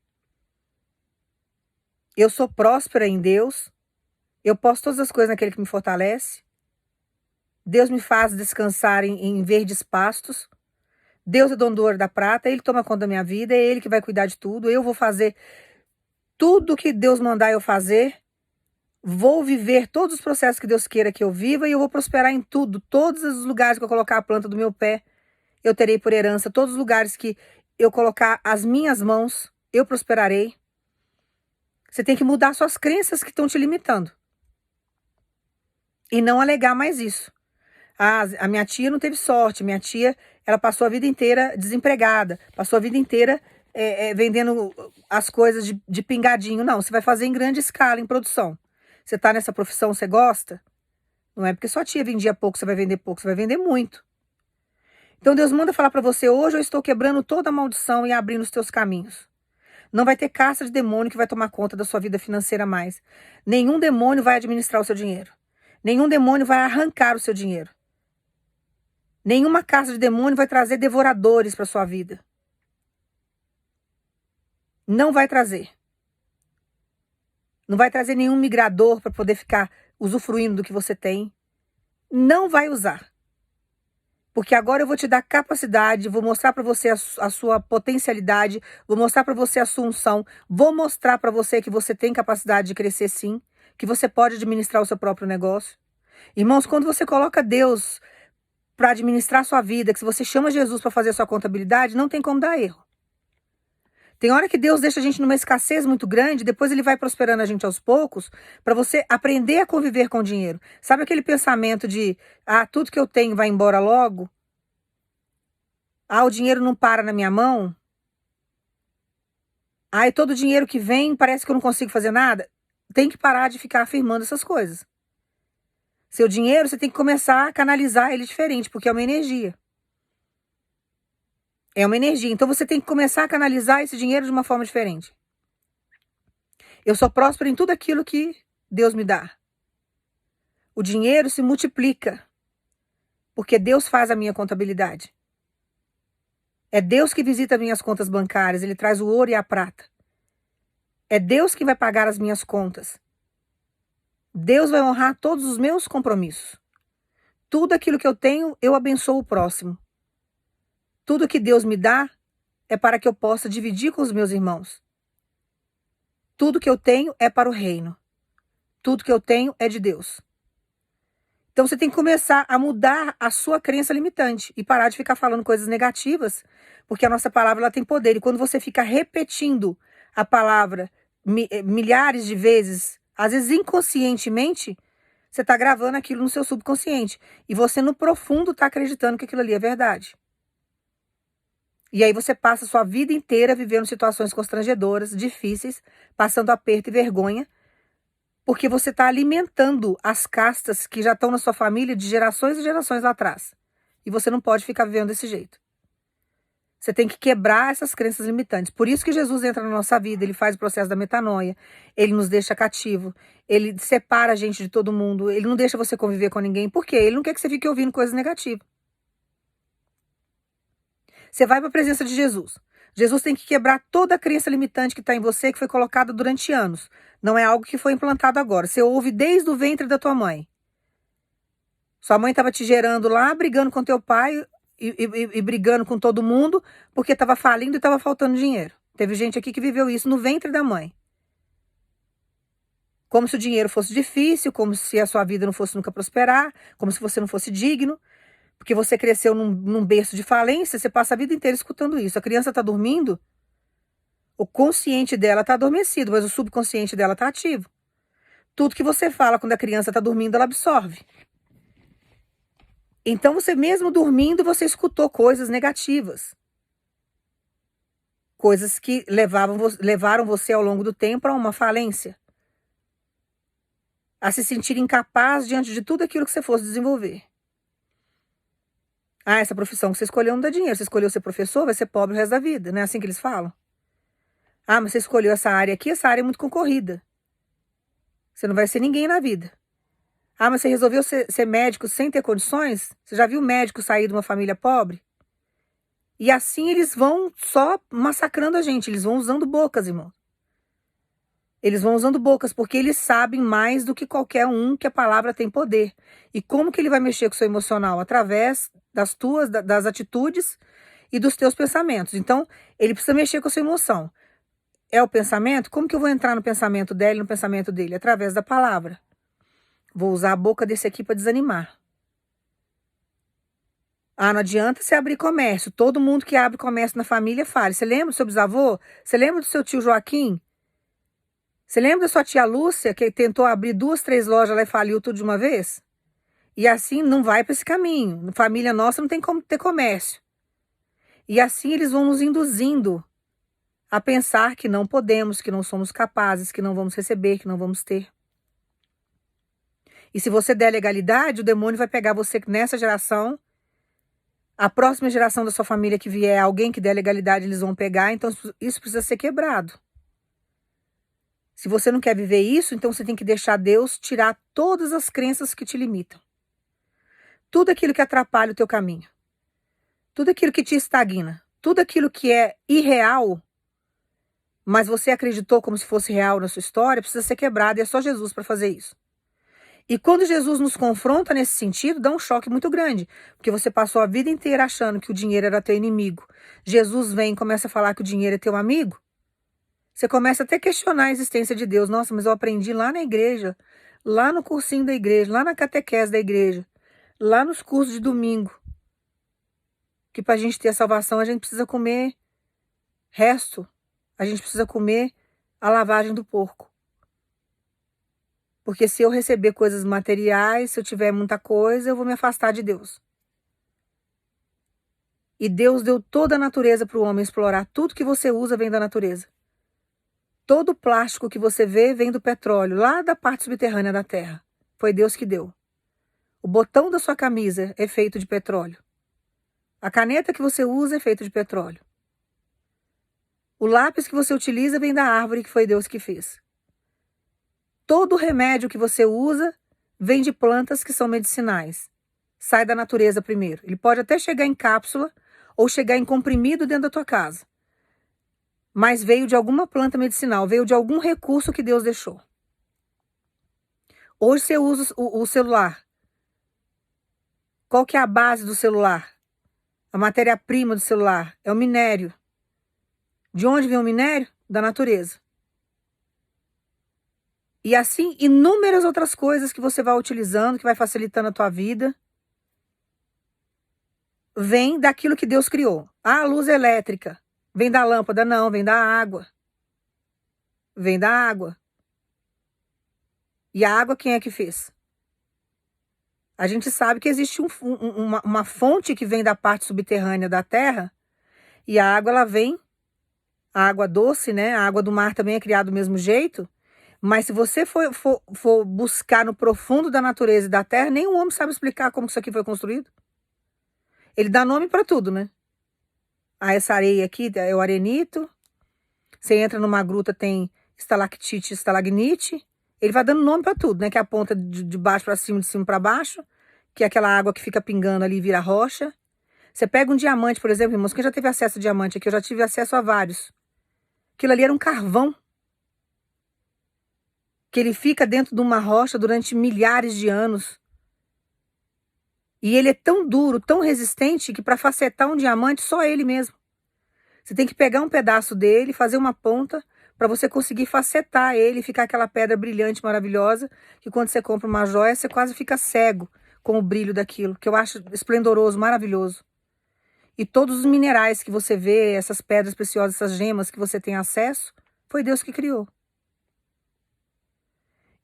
Eu sou próspera em Deus. Eu posso todas as coisas naquele que me fortalece. Deus me faz descansar em verdes pastos. Deus é dono do ouro e da prata. Ele toma conta da minha vida. É Ele que vai cuidar de tudo. Eu vou fazer tudo que Deus mandar eu fazer. Vou viver todos os processos que Deus queira que eu viva. E eu vou prosperar em tudo. Todos os lugares que eu colocar a planta do meu pé, eu terei por herança. Todos os lugares que eu colocar as minhas mãos, eu prosperarei. Você tem que mudar suas crenças que estão te limitando. E não alegar mais isso. A minha tia não teve sorte. Minha tia, ela passou a vida inteira desempregada. Passou a vida inteira vendendo as coisas de pingadinho. Não, você vai fazer em grande escala, em produção. Você está nessa profissão, você gosta? Não é porque sua tia vendia pouco, você vai vender pouco. Você vai vender muito. Então Deus manda falar para você, hoje eu estou quebrando toda a maldição e abrindo os teus caminhos. Não vai ter caça de demônio que vai tomar conta da sua vida financeira mais. Nenhum demônio vai administrar o seu dinheiro. Nenhum demônio vai arrancar o seu dinheiro. Nenhuma caça de demônio vai trazer devoradores para sua vida. Não vai trazer. Não vai trazer nenhum migrador para poder ficar usufruindo do que você tem. Não vai usar. Porque agora eu vou te dar capacidade, vou mostrar para você a sua potencialidade, vou mostrar para você a sua unção, vou mostrar para você que você tem capacidade de crescer sim, que você pode administrar o seu próprio negócio. Irmãos, quando você coloca Deus para administrar a sua vida, que se você chama Jesus para fazer a sua contabilidade, não tem como dar erro. Tem hora que Deus deixa a gente numa escassez muito grande, depois ele vai prosperando a gente aos poucos, para você aprender a conviver com o dinheiro. Sabe aquele pensamento de, tudo que eu tenho vai embora logo? O dinheiro não para na minha mão? E todo o dinheiro que vem parece que eu não consigo fazer nada? Tem que parar de ficar afirmando essas coisas. Seu dinheiro, você tem que começar a canalizar ele diferente, porque é uma energia. É uma energia. Então você tem que começar a canalizar esse dinheiro de uma forma diferente. Eu sou próspera em tudo aquilo que Deus me dá. O dinheiro se multiplica, porque Deus faz a minha contabilidade. É Deus que visita minhas contas bancárias, Ele traz o ouro e a prata. É Deus que vai pagar as minhas contas. Deus vai honrar todos os meus compromissos. Tudo aquilo que eu tenho, eu abençoo o próximo. Tudo que Deus me dá é para que eu possa dividir com os meus irmãos. Tudo que eu tenho é para o reino. Tudo que eu tenho é de Deus. Então você tem que começar a mudar a sua crença limitante e parar de ficar falando coisas negativas, porque a nossa palavra ela tem poder. E quando você fica repetindo a palavra milhares de vezes, às vezes inconscientemente, você está gravando aquilo no seu subconsciente. E você no profundo está acreditando que aquilo ali é verdade. E aí você passa a sua vida inteira vivendo situações constrangedoras, difíceis, passando aperto e vergonha, porque você está alimentando as castas que já estão na sua família de gerações e gerações lá atrás. E você não pode ficar vivendo desse jeito. Você tem que quebrar essas crenças limitantes. Por isso que Jesus entra na nossa vida, ele faz o processo da metanoia, ele nos deixa cativo, ele separa a gente de todo mundo, ele não deixa você conviver com ninguém. Por quê? Ele não quer que você fique ouvindo coisas negativas. Você vai para a presença de Jesus. Jesus tem que quebrar toda a crença limitante que está em você, que foi colocada durante anos. Não é algo que foi implantado agora. Você ouve desde o ventre da tua mãe. Sua mãe estava te gerando lá, brigando com teu pai e brigando com todo mundo, porque estava falindo e estava faltando dinheiro. Teve gente aqui que viveu isso no ventre da mãe. Como se o dinheiro fosse difícil, como se a sua vida não fosse nunca prosperar, como se você não fosse digno, porque você cresceu num berço de falência, você passa a vida inteira escutando isso. A criança está dormindo, o consciente dela está adormecido, mas o subconsciente dela está ativo. Tudo que você fala quando a criança está dormindo, ela absorve. Então, você mesmo dormindo, você escutou coisas negativas. Coisas que levaram você ao longo do tempo a uma falência. A se sentir incapaz diante de tudo aquilo que você fosse desenvolver. Ah, essa profissão que você escolheu não dá dinheiro. Você escolheu ser professor, vai ser pobre o resto da vida. Não é assim que eles falam? Ah, mas você escolheu essa área aqui, essa área é muito concorrida. Você não vai ser ninguém na vida. Ah, mas você resolveu ser médico sem ter condições? Você já viu médico sair de uma família pobre? E assim eles vão só massacrando a gente. Eles vão usando bocas, irmão. Eles vão usando bocas porque eles sabem mais do que qualquer um que a palavra tem poder. E como que ele vai mexer com o seu emocional? Através das atitudes e dos teus pensamentos. Então, ele precisa mexer com a sua emoção. É o pensamento? Como que eu vou entrar no pensamento dela e no pensamento dele? Através da palavra. Vou usar a boca desse aqui para desanimar. Ah, não adianta você abrir comércio. Todo mundo que abre comércio na família fala. Você lembra do seu bisavô? Você lembra do seu tio Joaquim? Você lembra da sua tia Lúcia, que tentou abrir 2, 3 lojas lá e faliu tudo de uma vez? E assim não vai para esse caminho. Família nossa não tem como ter comércio. E assim eles vão nos induzindo a pensar que não podemos, que não somos capazes, que não vamos receber, que não vamos ter. E se você der legalidade, o demônio vai pegar você nessa geração. A próxima geração da sua família que vier, alguém que der legalidade, eles vão pegar. Então isso precisa ser quebrado. Se você não quer viver isso, então você tem que deixar Deus tirar todas as crenças que te limitam. Tudo aquilo que atrapalha o teu caminho. Tudo aquilo que te estagna. Tudo aquilo que é irreal, mas você acreditou como se fosse real na sua história, precisa ser quebrado e é só Jesus para fazer isso. E quando Jesus nos confronta nesse sentido, dá um choque muito grande, porque você passou a vida inteira achando que o dinheiro era teu inimigo. Jesus vem e começa a falar que o dinheiro é teu amigo. Você começa até a questionar a existência de Deus. Nossa, mas eu aprendi lá na igreja, lá no cursinho da igreja, lá na catequese da igreja, lá nos cursos de domingo, que para a gente ter a salvação a gente precisa comer resto, a gente precisa comer a lavagem do porco. Porque se eu receber coisas materiais, se eu tiver muita coisa, eu vou me afastar de Deus. E Deus deu toda a natureza para o homem explorar. Tudo que você usa vem da natureza. Todo o plástico que você vê vem do petróleo, lá da parte subterrânea da terra. Foi Deus que deu. O botão da sua camisa é feito de petróleo. A caneta que você usa é feita de petróleo. O lápis que você utiliza vem da árvore que foi Deus que fez. Todo remédio que você usa vem de plantas que são medicinais. Sai da natureza primeiro. Ele pode até chegar em cápsula ou chegar em comprimido dentro da tua casa. Mas veio de alguma planta medicinal, veio de algum recurso que Deus deixou. Hoje você usa o celular. Qual que é a base do celular? A matéria-prima do celular é o minério. De onde vem o minério? Da natureza. E assim, inúmeras outras coisas que você vai utilizando, que vai facilitando a tua vida, vem daquilo que Deus criou. Ah, a luz elétrica. Vem da lâmpada? Não, vem da água. Vem da água. E a água quem é que fez? A gente sabe que existe uma fonte que vem da parte subterrânea da terra, e a água ela vem, a água doce, né? A água do mar também é criada do mesmo jeito. Mas se você for buscar no profundo da natureza e da terra, nenhum homem sabe explicar como isso aqui foi construído. Ele dá nome para tudo, né? essa areia aqui é o arenito. Você entra numa gruta, tem estalactite, estalagnite. Ele vai dando nome para tudo, né? Que é a ponta de baixo para cima, de cima para baixo. Que é aquela água que fica pingando ali e vira rocha. Você pega um diamante, por exemplo, irmãos. Quem já teve acesso a diamante aqui? Eu já tive acesso a vários. Aquilo ali era um carvão. Que ele fica dentro de uma rocha durante milhares de anos. E ele é tão duro, tão resistente, que para facetar um diamante, só ele mesmo. Você tem que pegar um pedaço dele, fazer uma ponta, para você conseguir facetar ele, ficar aquela pedra brilhante, maravilhosa, que quando você compra uma joia, você quase fica cego com o brilho daquilo, que eu acho esplendoroso, maravilhoso. E todos os minerais que você vê, essas pedras preciosas, essas gemas que você tem acesso, foi Deus que criou.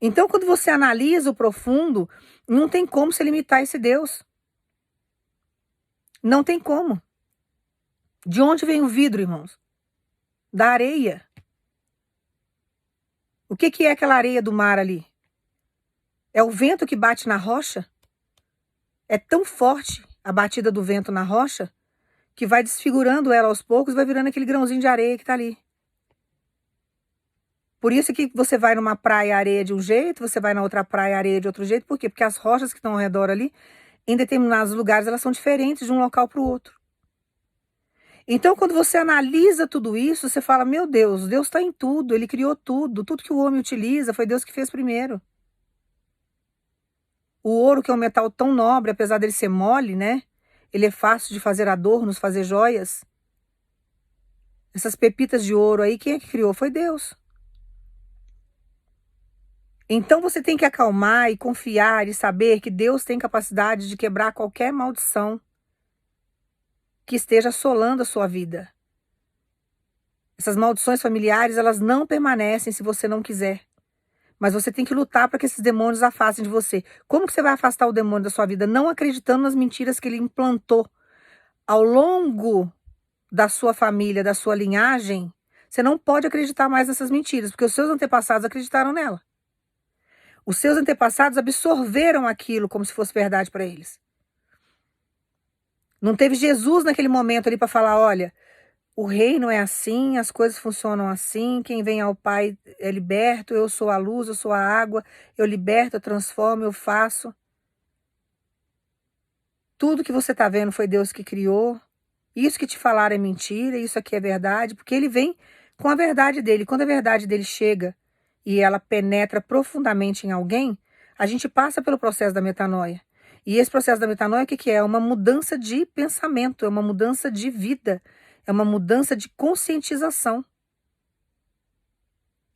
Então, quando você analisa o profundo, não tem como se limitar a esse Deus. Não tem como. De onde vem o vidro, irmãos? Da areia. O que é aquela areia do mar ali? É o vento que bate na rocha? É tão forte a batida do vento na rocha que vai desfigurando ela aos poucos e vai virando aquele grãozinho de areia que está ali. Por isso que você vai numa praia areia de um jeito, você vai na outra praia areia de outro jeito. Por quê? Porque as rochas que estão ao redor ali, em determinados lugares, elas são diferentes de um local para o outro. Então, quando você analisa tudo isso, você fala, meu Deus, Deus está em tudo, Ele criou tudo. Tudo que o homem utiliza foi Deus que fez primeiro. O ouro, que é um metal tão nobre, apesar dele ser mole, né? Ele é fácil de fazer adornos, fazer joias. Essas pepitas de ouro aí, quem é que criou? Foi Deus. Então você tem que acalmar e confiar e saber que Deus tem capacidade de quebrar qualquer maldição que esteja assolando a sua vida. Essas maldições familiares, elas não permanecem se você não quiser. Mas você tem que lutar para que esses demônios afastem de você. Como que você vai afastar o demônio da sua vida? Não acreditando nas mentiras que ele implantou ao longo da sua família, da sua linhagem. Você não pode acreditar mais nessas mentiras, porque os seus antepassados acreditaram nela. Os seus antepassados absorveram aquilo como se fosse verdade para eles. Não teve Jesus naquele momento ali para falar, olha, o reino é assim, as coisas funcionam assim, quem vem ao Pai é liberto, eu sou a luz, eu sou a água, eu liberto, eu transformo, eu faço. Tudo que você está vendo foi Deus que criou. Isso que te falaram é mentira, isso aqui é verdade, porque ele vem com a verdade dele. Quando a verdade dele chega e ela penetra profundamente em alguém, a gente passa pelo processo da metanoia. E esse processo da metanoia, o que que é? É uma mudança de pensamento, é uma mudança de vida, é uma mudança de conscientização.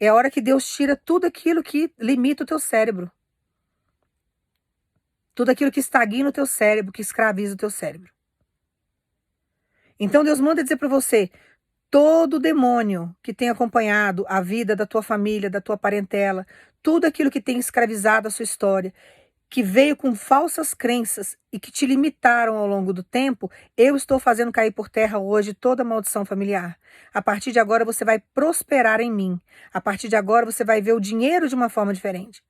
É a hora que Deus tira tudo aquilo que limita o teu cérebro. Tudo aquilo que estagna o teu cérebro, que escraviza o teu cérebro. Então Deus manda dizer para você, todo demônio que tem acompanhado a vida da tua família, da tua parentela, tudo aquilo que tem escravizado a sua história, que veio com falsas crenças e que te limitaram ao longo do tempo, eu estou fazendo cair por terra hoje toda maldição familiar. A partir de agora você vai prosperar em mim. A partir de agora você vai ver o dinheiro de uma forma diferente.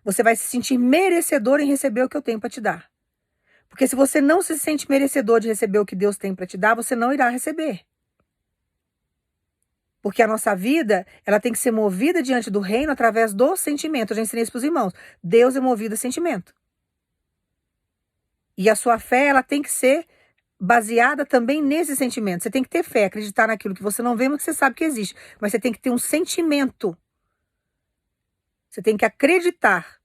Você vai se sentir merecedor em receber o que eu tenho para te dar. Porque se você não se sente merecedor de receber o que Deus tem para te dar, você não irá receber. Porque a nossa vida, ela tem que ser movida diante do reino através do sentimento. Eu já ensinei isso para os irmãos. Deus é movido a sentimento. E a sua fé, ela tem que ser baseada também nesse sentimento. Você tem que ter fé, acreditar naquilo que você não vê, mas que você sabe que existe. Mas você tem que ter um sentimento. Você tem que acreditar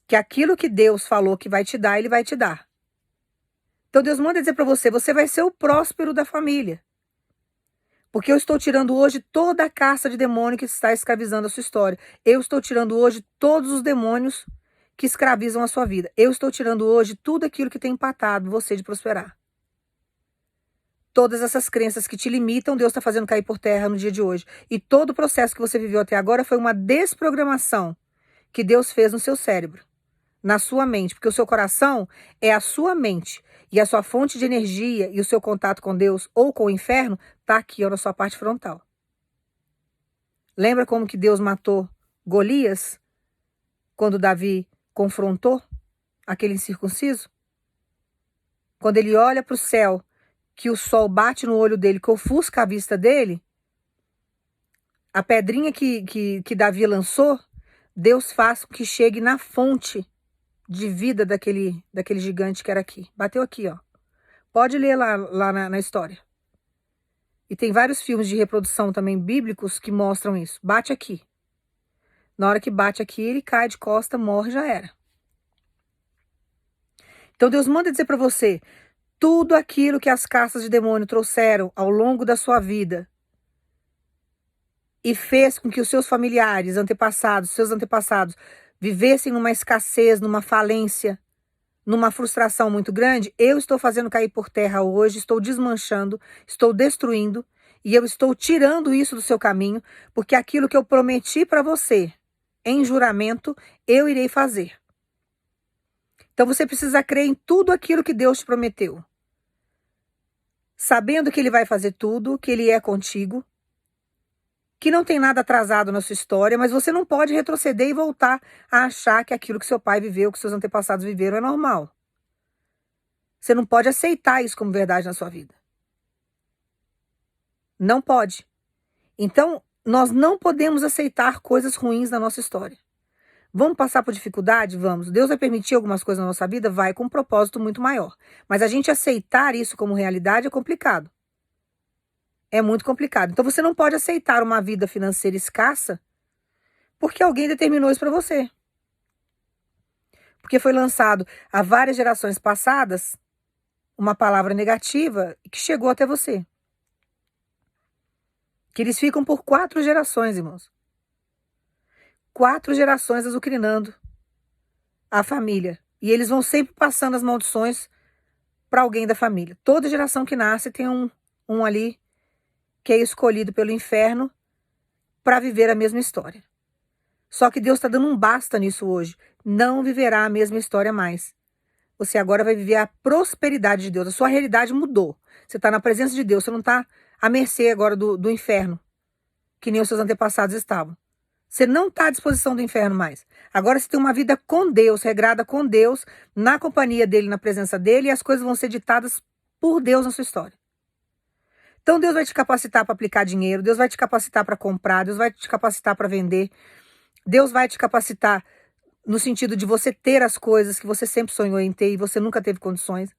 que aquilo que Deus falou que vai te dar, Ele vai te dar. Então Deus manda dizer para você, você vai ser o próspero da família. Porque eu estou tirando hoje toda a caça de demônio que está escravizando a sua história. Eu estou tirando hoje todos os demônios que escravizam a sua vida. Eu estou tirando hoje tudo aquilo que tem empatado você de prosperar. Todas essas crenças que te limitam, Deus está fazendo cair por terra no dia de hoje. E todo o processo que você viveu até agora foi uma desprogramação que Deus fez no seu cérebro, na sua mente. Porque o seu coração é a sua mente. E a sua fonte de energia e o seu contato com Deus ou com o inferno está aqui, ó, na sua parte frontal. Lembra como que Deus matou Golias quando Davi confrontou aquele incircunciso? Quando ele olha para o céu que o sol bate no olho dele, que ofusca a vista dele, a pedrinha que Davi lançou, Deus faz com que chegue na fonte de vida daquele gigante que era aqui. Bateu aqui, ó. Pode ler lá na história. E tem vários filmes de reprodução também bíblicos que mostram isso. Bate aqui. Na hora que bate aqui, ele cai de costa, morre, já era. Então Deus manda dizer para você, tudo aquilo que as castas de demônio trouxeram ao longo da sua vida e fez com que os seus familiares, seus antepassados, vivessem numa escassez, numa falência, numa frustração muito grande, eu estou fazendo cair por terra hoje, estou desmanchando, estou destruindo, e eu estou tirando isso do seu caminho, porque aquilo que eu prometi para você, em juramento, eu irei fazer. Então você precisa crer em tudo aquilo que Deus te prometeu. Sabendo que Ele vai fazer tudo, que Ele é contigo, que não tem nada atrasado na sua história, mas você não pode retroceder e voltar a achar que aquilo que seu pai viveu, que seus antepassados viveram é normal. Você não pode aceitar isso como verdade na sua vida. Não pode. Então, nós não podemos aceitar coisas ruins na nossa história. Vamos passar por dificuldade? Vamos. Deus vai permitir algumas coisas na nossa vida? Vai, com um propósito muito maior. Mas a gente aceitar isso como realidade é complicado. É muito complicado. Então você não pode aceitar uma vida financeira escassa porque alguém determinou isso para você. Porque foi lançado há várias gerações passadas uma palavra negativa que chegou até você. Que eles ficam por 4 gerações, irmãos. 4 gerações azucrinando a família. E eles vão sempre passando as maldições para alguém da família. Toda geração que nasce tem um ali que é escolhido pelo inferno para viver a mesma história. Só que Deus está dando um basta nisso hoje. Não viverá a mesma história mais. Você agora vai viver a prosperidade de Deus. A sua realidade mudou. Você está na presença de Deus. Você não está à mercê agora do inferno, que nem os seus antepassados estavam. Você não está à disposição do inferno mais. Agora você tem uma vida com Deus, regrada com Deus, na companhia dele, na presença dele, e as coisas vão ser ditadas por Deus na sua história. Então Deus vai te capacitar para aplicar dinheiro, Deus vai te capacitar para comprar, Deus vai te capacitar para vender, Deus vai te capacitar no sentido de você ter as coisas que você sempre sonhou em ter e você nunca teve condições.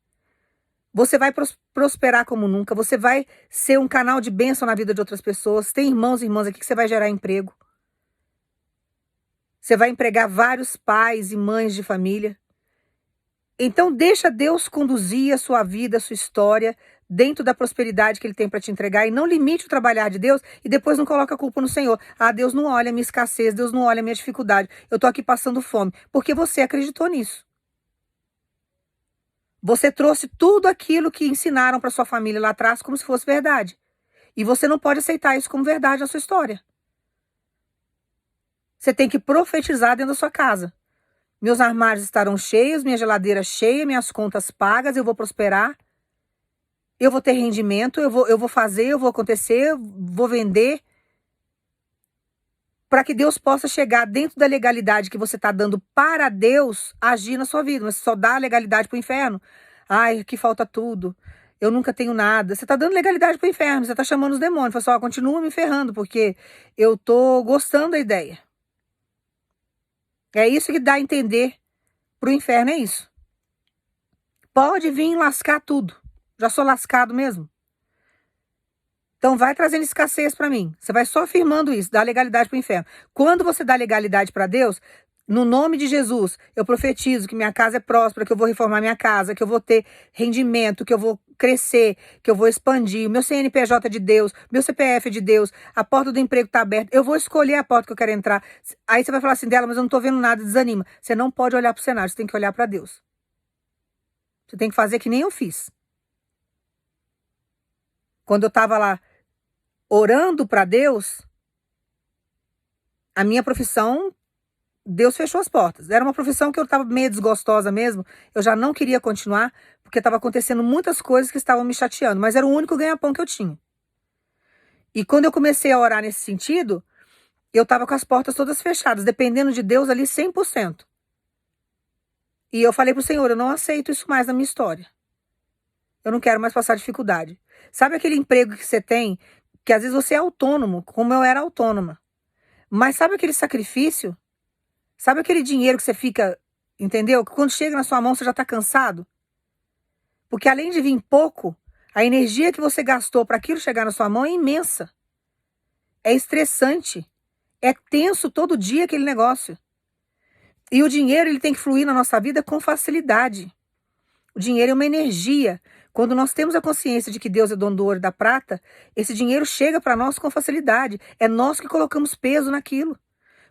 Você vai prosperar como nunca, você vai ser um canal de bênção na vida de outras pessoas. Tem irmãos e irmãs aqui que você vai gerar emprego. Você vai empregar vários pais e mães de família. Então deixa Deus conduzir a sua vida, a sua história, dentro da prosperidade que Ele tem para te entregar, e não limite o trabalhar de Deus e depois não coloca a culpa no Senhor. Ah, Deus não olha a minha escassez, Deus não olha a minha dificuldade, eu estou aqui passando fome, porque você acreditou nisso. Você trouxe tudo aquilo que ensinaram para sua família lá atrás como se fosse verdade. E você não pode aceitar isso como verdade na sua história. Você tem que profetizar dentro da sua casa. Meus armários estarão cheios, minha geladeira cheia, minhas contas pagas, eu vou prosperar. Eu vou ter rendimento, eu vou fazer, eu vou acontecer, vou vender. Para que Deus possa chegar dentro da legalidade que você está dando para Deus agir na sua vida. Mas só dá legalidade para o inferno. Ai, que falta tudo. Eu nunca tenho nada. Você está dando legalidade para o inferno. Você está chamando os demônios. Fala só, continua me ferrando, porque eu estou gostando da ideia. É isso que dá a entender para o inferno, é isso. Pode vir lascar tudo. Já sou lascado mesmo. Então vai trazendo escassez para mim. Você vai só afirmando isso, dá legalidade para o inferno. Quando você dá legalidade para Deus, no nome de Jesus, eu profetizo que minha casa é próspera, que eu vou reformar minha casa, que eu vou ter rendimento, que eu vou crescer, que eu vou expandir. O meu CNPJ é de Deus, meu CPF é de Deus, a porta do emprego está aberta. Eu vou escolher a porta que eu quero entrar. Aí você vai falar assim dela, mas eu não estou vendo nada, desanima. Você não pode olhar para o cenário, você tem que olhar para Deus. Você tem que fazer que nem eu fiz. Quando eu estava lá orando para Deus, a minha profissão, Deus fechou as portas. Era uma profissão que eu estava meio desgostosa mesmo. Eu já não queria continuar, porque estava acontecendo muitas coisas que estavam me chateando. Mas era o único ganha-pão que eu tinha. E quando eu comecei a orar nesse sentido, eu estava com as portas todas fechadas, dependendo de Deus ali 100%. E eu falei para o Senhor, eu não aceito isso mais na minha história. Eu não quero mais passar dificuldade. Sabe aquele emprego que você tem, que às vezes você é autônomo, como eu era autônoma. Mas sabe aquele sacrifício? Sabe aquele dinheiro que você fica, entendeu? Que quando chega na sua mão você já está cansado? Porque além de vir pouco, a energia que você gastou para aquilo chegar na sua mão é imensa. É estressante. É tenso todo dia aquele negócio. E o dinheiro ele tem que fluir na nossa vida com facilidade. O dinheiro é uma energia. Quando nós temos a consciência de que Deus é dono do ouro e da prata, esse dinheiro chega para nós com facilidade. É nós que colocamos peso naquilo.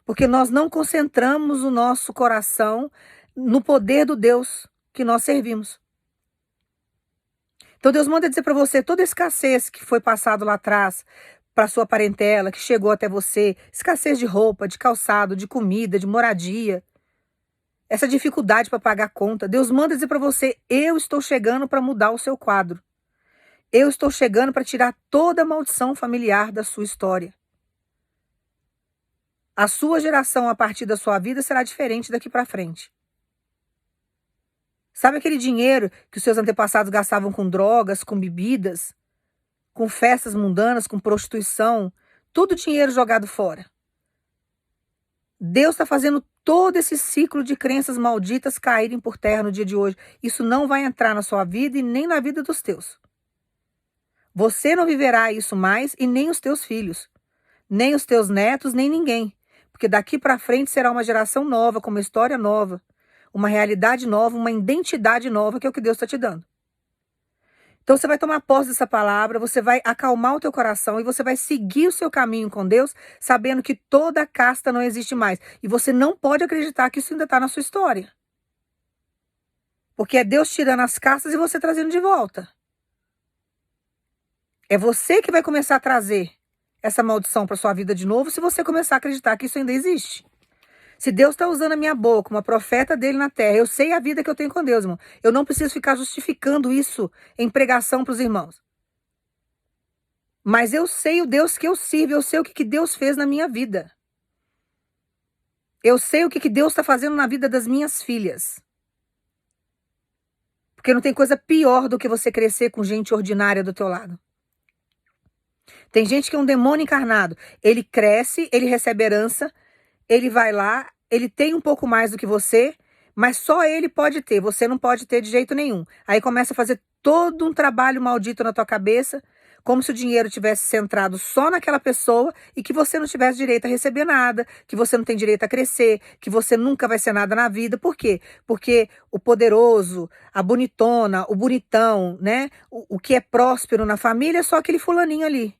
Porque nós não concentramos o nosso coração no poder do Deus que nós servimos. Então Deus manda dizer para você, toda a escassez que foi passado lá atrás, para sua parentela, que chegou até você, escassez de roupa, de calçado, de comida, de moradia, essa dificuldade para pagar conta, Deus manda dizer para você, eu estou chegando para mudar o seu quadro. Eu estou chegando para tirar toda a maldição familiar da sua história. A sua geração, a partir da sua vida, será diferente daqui para frente. Sabe aquele dinheiro que os seus antepassados gastavam com drogas, com bebidas, com festas mundanas, com prostituição? Tudo dinheiro jogado fora. Deus está fazendo todo esse ciclo de crenças malditas caírem por terra no dia de hoje. Isso não vai entrar na sua vida e nem na vida dos teus. Você não viverá isso mais e nem os teus filhos, nem os teus netos, nem ninguém. Porque daqui para frente será uma geração nova, com uma história nova, uma realidade nova, uma identidade nova, que é o que Deus está te dando. Então você vai tomar posse dessa palavra, você vai acalmar o teu coração e você vai seguir o seu caminho com Deus, sabendo que toda casta não existe mais. E você não pode acreditar que isso ainda está na sua história. Porque é Deus tirando as castas e você trazendo de volta. É você que vai começar a trazer essa maldição para sua vida de novo, se você começar a acreditar que isso ainda existe. Se Deus está usando a minha boca, uma profeta dele na terra, eu sei a vida que eu tenho com Deus, irmão. Eu não preciso ficar justificando isso em pregação para os irmãos. Mas eu sei o Deus que eu sirvo, eu sei o que Deus fez na minha vida. Eu sei o que Deus está fazendo na vida das minhas filhas. Porque não tem coisa pior do que você crescer com gente ordinária do teu lado. Tem gente que é um demônio encarnado. Ele cresce, ele recebe herança, ele vai lá, ele tem um pouco mais do que você, mas só ele pode ter, você não pode ter de jeito nenhum. Aí começa a fazer todo um trabalho maldito na tua cabeça, como se o dinheiro tivesse centrado só naquela pessoa e que você não tivesse direito a receber nada, que você não tem direito a crescer, que você nunca vai ser nada na vida. Por quê? Porque o poderoso, a bonitona, o bonitão, né? O que é próspero na família é só aquele fulaninho ali,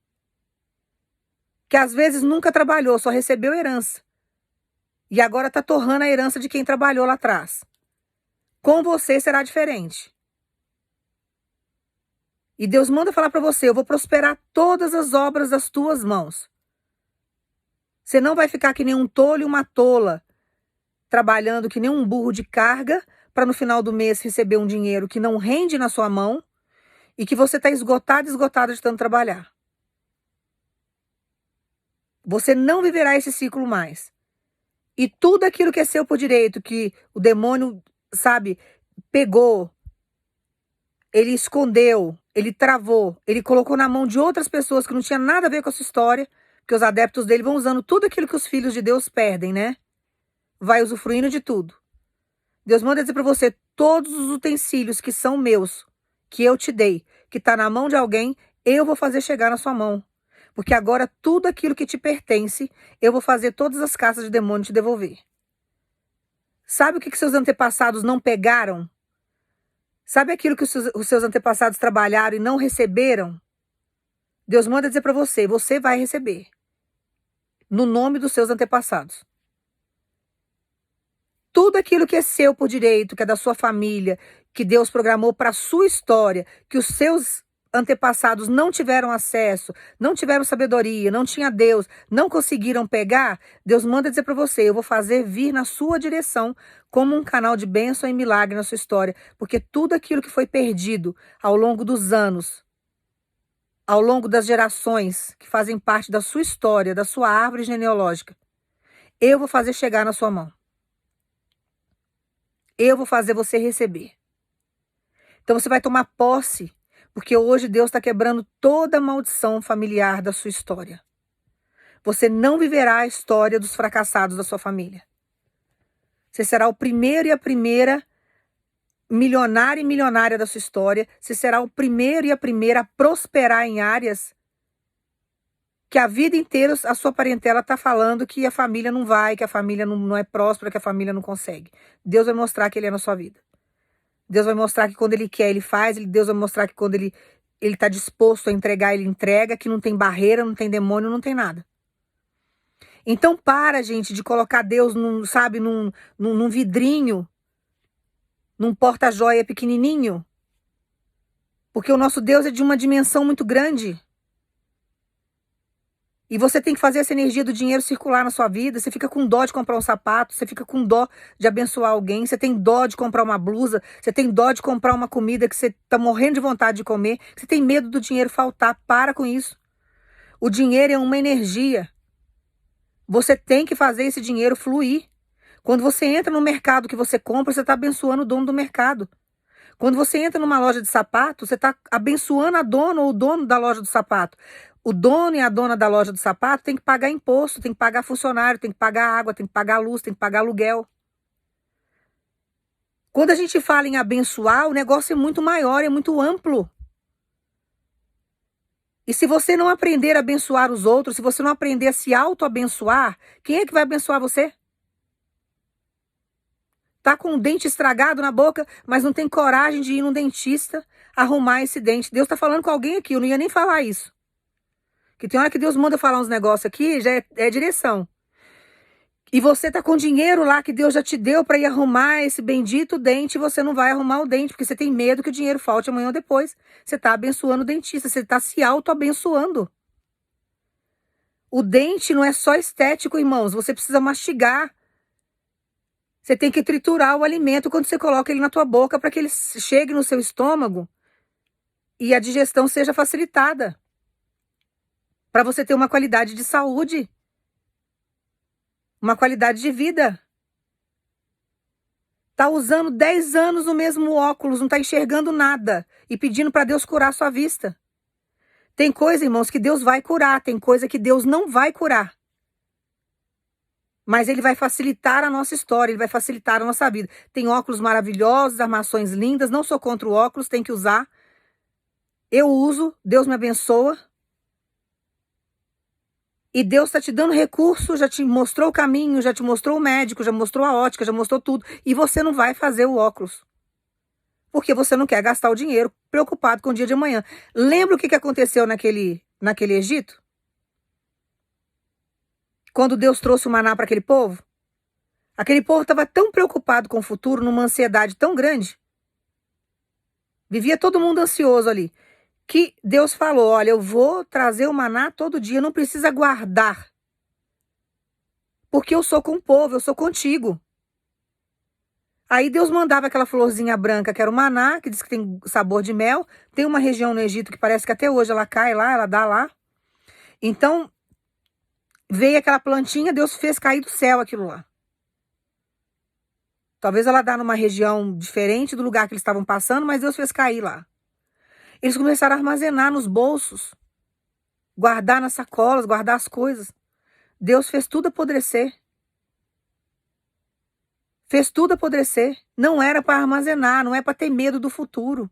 que às vezes nunca trabalhou, só recebeu herança. E agora está torrando a herança de quem trabalhou lá atrás. Com você será diferente. E Deus manda falar para você, eu vou prosperar todas as obras das tuas mãos. Você não vai ficar que nem um tolo e uma tola, trabalhando que nem um burro de carga, para no final do mês receber um dinheiro que não rende na sua mão e que você está esgotada de tanto trabalhar. Você não viverá esse ciclo mais. E tudo aquilo que é seu por direito, que o demônio, sabe, pegou, ele escondeu, ele travou, ele colocou na mão de outras pessoas que não tinha nada a ver com a sua história, porque os adeptos dele vão usando tudo aquilo que os filhos de Deus perdem, né? Vai usufruindo de tudo. Deus manda dizer para você, todos os utensílios que são meus, que eu te dei, que está na mão de alguém, eu vou fazer chegar na sua mão. Porque agora tudo aquilo que te pertence, eu vou fazer todas as casas de demônio te devolver. Sabe o que seus antepassados não pegaram? Sabe aquilo que os seus antepassados trabalharam e não receberam? Deus manda dizer para você, você vai receber. No nome dos seus antepassados. Tudo aquilo que é seu por direito, que é da sua família, que Deus programou para a sua história, que os seus antepassados não tiveram acesso, não tiveram sabedoria, não tinha Deus, não conseguiram pegar, Deus manda dizer para você, eu vou fazer vir na sua direção como um canal de bênção e milagre na sua história, porque tudo aquilo que foi perdido ao longo dos anos, ao longo das gerações que fazem parte da sua história, da sua árvore genealógica, eu vou fazer chegar na sua mão. Eu vou fazer você receber. Então você vai tomar posse Porque hoje Deus está quebrando toda a maldição familiar da sua história. Você não viverá a história dos fracassados da sua família. Você será o primeiro e a primeira milionário e milionária da sua história. Você será o primeiro e a primeira a prosperar em áreas que a vida inteira a sua parentela está falando que a família não vai, que a família não é próspera, que a família não consegue. Deus vai mostrar que Ele é na sua vida. Deus vai mostrar que quando Ele quer, Ele faz. Deus vai mostrar que quando Ele está disposto a entregar, Ele entrega, que não tem barreira, não tem demônio, não tem nada. Então para, gente, de colocar Deus num vidrinho, num porta-joia pequenininho. Porque o nosso Deus é de uma dimensão muito grande. E você tem que fazer essa energia do dinheiro circular na sua vida. Você fica com dó de comprar um sapato, você fica com dó de abençoar alguém, você tem dó de comprar uma blusa, você tem dó de comprar uma comida que você está morrendo de vontade de comer, você tem medo do dinheiro faltar. Para com isso. O dinheiro é uma energia. Você tem que fazer esse dinheiro fluir. Quando você entra no mercado que você compra, você está abençoando o dono do mercado. Quando você entra numa loja de sapato, você está abençoando a dona ou o dono da loja do sapato. O dono e a dona da loja do sapato tem que pagar imposto, tem que pagar funcionário, tem que pagar água, tem que pagar luz, tem que pagar aluguel. Quando a gente fala em abençoar, o negócio é muito maior, é muito amplo. E se você não aprender a abençoar os outros, se você não aprender a se auto-abençoar, quem é que vai abençoar você? Tá com um dente estragado na boca, mas não tem coragem de ir num dentista arrumar esse dente. Deus tá falando com alguém aqui, eu não ia nem falar isso. Que tem hora que Deus manda falar uns negócios aqui, já é direção. E você tá com dinheiro lá que Deus já te deu para ir arrumar esse bendito dente e você não vai arrumar o dente, porque você tem medo que o dinheiro falte amanhã ou depois. Você tá abençoando o dentista, você tá se auto-abençoando. O dente não é só estético, irmãos, você precisa mastigar. Você tem que triturar o alimento quando você coloca ele na tua boca para que ele chegue no seu estômago e a digestão seja facilitada. Para você ter uma qualidade de saúde. Uma qualidade de vida. Tá usando 10 anos o mesmo óculos, não tá enxergando nada e pedindo para Deus curar a sua vista. Tem coisa, irmãos, que Deus vai curar, tem coisa que Deus não vai curar. Mas Ele vai facilitar a nossa história, Ele vai facilitar a nossa vida. Tem óculos maravilhosos, armações lindas, não sou contra o óculos, tem que usar. Eu uso, Deus me abençoa. E Deus está te dando recurso, já te mostrou o caminho, já te mostrou o médico, já mostrou a ótica, já mostrou tudo. E você não vai fazer o óculos. Porque você não quer gastar o dinheiro, preocupado com o dia de amanhã. Lembra o que aconteceu naquele Egito? Quando Deus trouxe o maná para aquele povo? Aquele povo estava tão preocupado com o futuro, numa ansiedade tão grande. Vivia todo mundo ansioso ali. Que Deus falou, olha, eu vou trazer o maná todo dia, não precisa guardar. Porque eu sou com o povo, eu sou contigo. Aí Deus mandava aquela florzinha branca, que era o maná, que diz que tem sabor de mel. Tem uma região no Egito que parece que até hoje ela cai lá, ela dá lá. Então, veio aquela plantinha, Deus fez cair do céu aquilo lá. Talvez ela dá numa região diferente do lugar que eles estavam passando, mas Deus fez cair lá. Eles começaram a armazenar nos bolsos, guardar nas sacolas, guardar as coisas. Deus fez tudo apodrecer. Fez tudo apodrecer. Não era para armazenar, não é para ter medo do futuro.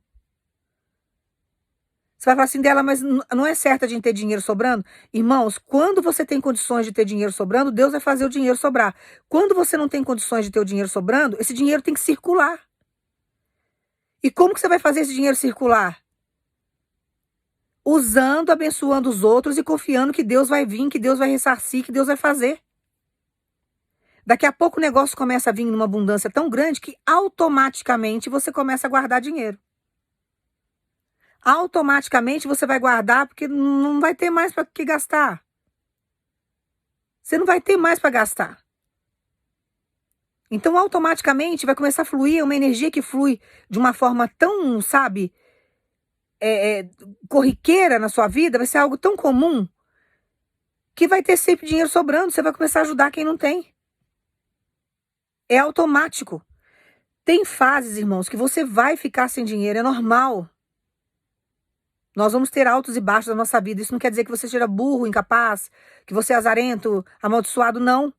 Você vai falar assim dela, mas não é certo a gente ter dinheiro sobrando? Irmãos, quando você tem condições de ter dinheiro sobrando, Deus vai fazer o dinheiro sobrar. Quando você não tem condições de ter o dinheiro sobrando, esse dinheiro tem que circular. E como que você vai fazer esse dinheiro circular? Usando, abençoando os outros e confiando que Deus vai vir, que Deus vai ressarcir, que Deus vai fazer. Daqui a pouco o negócio começa a vir numa abundância tão grande que automaticamente você começa a guardar dinheiro. Automaticamente você vai guardar porque não vai ter mais para que gastar. Você não vai ter mais para gastar. Então automaticamente vai começar a fluir uma energia que flui de uma forma tão, sabe, corriqueira na sua vida, vai ser algo tão comum que vai ter sempre dinheiro sobrando, você vai começar a ajudar quem não tem. É automático. Tem fases, irmãos, que você vai ficar sem dinheiro, é normal. Nós vamos ter altos e baixos na nossa vida. Isso não quer dizer que você seja burro, incapaz, que você é azarento, amaldiçoado, não.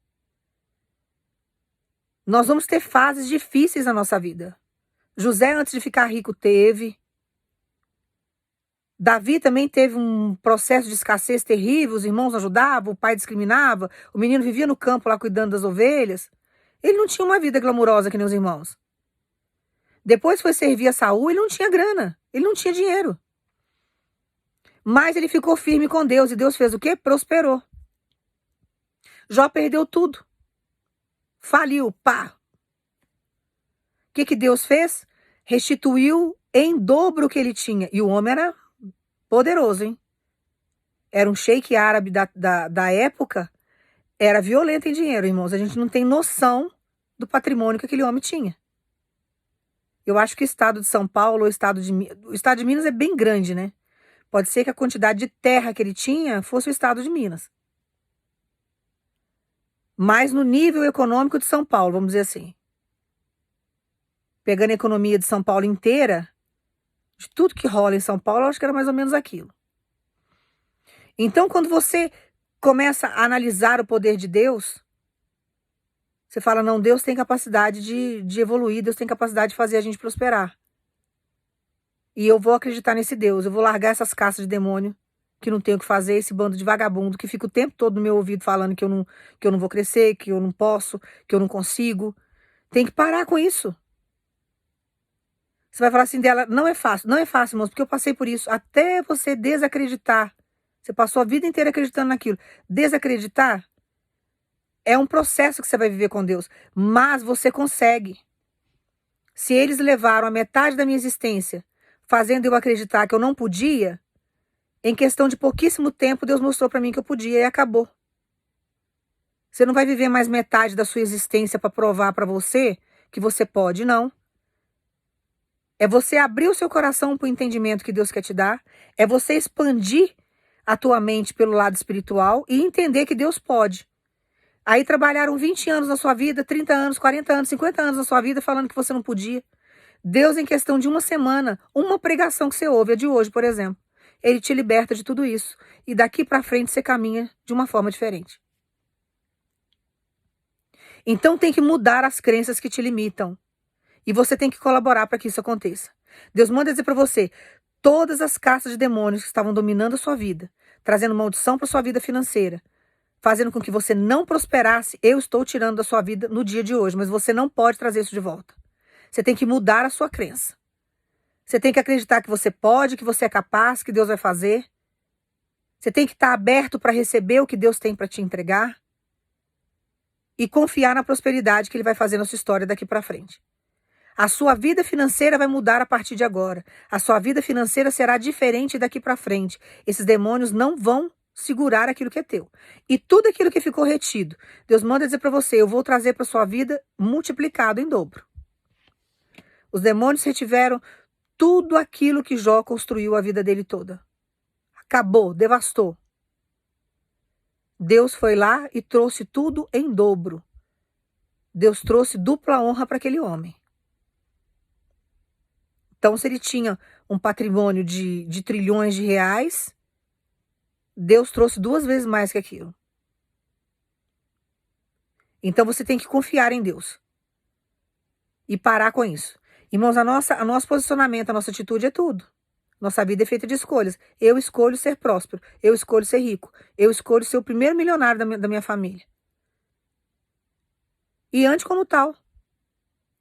Nós vamos ter fases difíceis na nossa vida. José, antes de ficar rico, teve. Davi também teve um processo de escassez terrível, os irmãos não ajudavam, o pai discriminava, o menino vivia no campo lá cuidando das ovelhas. Ele não tinha uma vida glamurosa que nem os irmãos. Depois foi servir a Saul, ele não tinha grana, ele não tinha dinheiro. Mas ele ficou firme com Deus e Deus fez o quê? Prosperou. Jó perdeu tudo. Faliu, pá. O que Deus fez? Restituiu em dobro o que ele tinha. E o homem era poderoso, hein? Era um sheik árabe da época. Era violento em dinheiro, irmãos. A gente não tem noção do patrimônio que aquele homem tinha. Eu acho que o estado de São Paulo, o estado de Minas é bem grande, né? Pode ser que a quantidade de terra que ele tinha fosse o estado de Minas. Mas no nível econômico de São Paulo, vamos dizer assim. Pegando a economia de São Paulo inteira, de tudo que rola em São Paulo, eu acho que era mais ou menos aquilo. Então, quando você começa a analisar o poder de Deus, você fala, não, Deus tem capacidade de evoluir, Deus tem capacidade de fazer a gente prosperar. E eu vou acreditar nesse Deus, eu vou largar essas caças de demônio, que não tenho o que fazer, esse bando de vagabundo que fica o tempo todo no meu ouvido falando que eu não vou crescer, que eu não posso, que eu não consigo. Tem que parar com isso. Você vai falar assim dela, não é fácil. Não é fácil, moço, porque eu passei por isso. Até você desacreditar. Você passou a vida inteira acreditando naquilo. Desacreditar é um processo que você vai viver com Deus. Mas você consegue. Se eles levaram a metade da minha existência fazendo eu acreditar que eu não podia, em questão de pouquíssimo tempo, Deus mostrou para mim que eu podia e acabou. Você não vai viver mais metade da sua existência para provar para você que você pode, não. É você abrir o seu coração para o entendimento que Deus quer te dar. É você expandir a tua mente pelo lado espiritual e entender que Deus pode. Aí trabalharam 20 anos na sua vida, 30 anos, 40 anos, 50 anos na sua vida falando que você não podia. Deus, em questão de uma semana, uma pregação que você ouve, a de hoje, por exemplo, ele te liberta de tudo isso. E daqui para frente você caminha de uma forma diferente. Então tem que mudar as crenças que te limitam. E você tem que colaborar para que isso aconteça. Deus manda dizer para você, todas as castas de demônios que estavam dominando a sua vida, trazendo maldição para sua vida financeira, fazendo com que você não prosperasse, eu estou tirando da sua vida no dia de hoje, mas você não pode trazer isso de volta. Você tem que mudar a sua crença. Você tem que acreditar que você pode, que você é capaz, que Deus vai fazer. Você tem que estar aberto para receber o que Deus tem para te entregar e confiar na prosperidade que Ele vai fazer na sua história daqui para frente. A sua vida financeira vai mudar a partir de agora. A sua vida financeira será diferente daqui para frente. Esses demônios não vão segurar aquilo que é teu. E tudo aquilo que ficou retido, Deus manda dizer para você, eu vou trazer para sua vida multiplicado em dobro. Os demônios retiveram tudo aquilo que Jó construiu a vida dele toda. Acabou, devastou. Deus foi lá e trouxe tudo em dobro. Deus trouxe dupla honra para aquele homem. Então, se ele tinha um patrimônio de trilhões de reais, Deus trouxe 2 vezes mais que aquilo. Então, você tem que confiar em Deus. E parar com isso. Irmãos, a nosso posicionamento, a nossa atitude é tudo. Nossa vida é feita de escolhas. Eu escolho ser próspero. Eu escolho ser rico. Eu escolho ser o primeiro milionário da minha família. E ande como tal.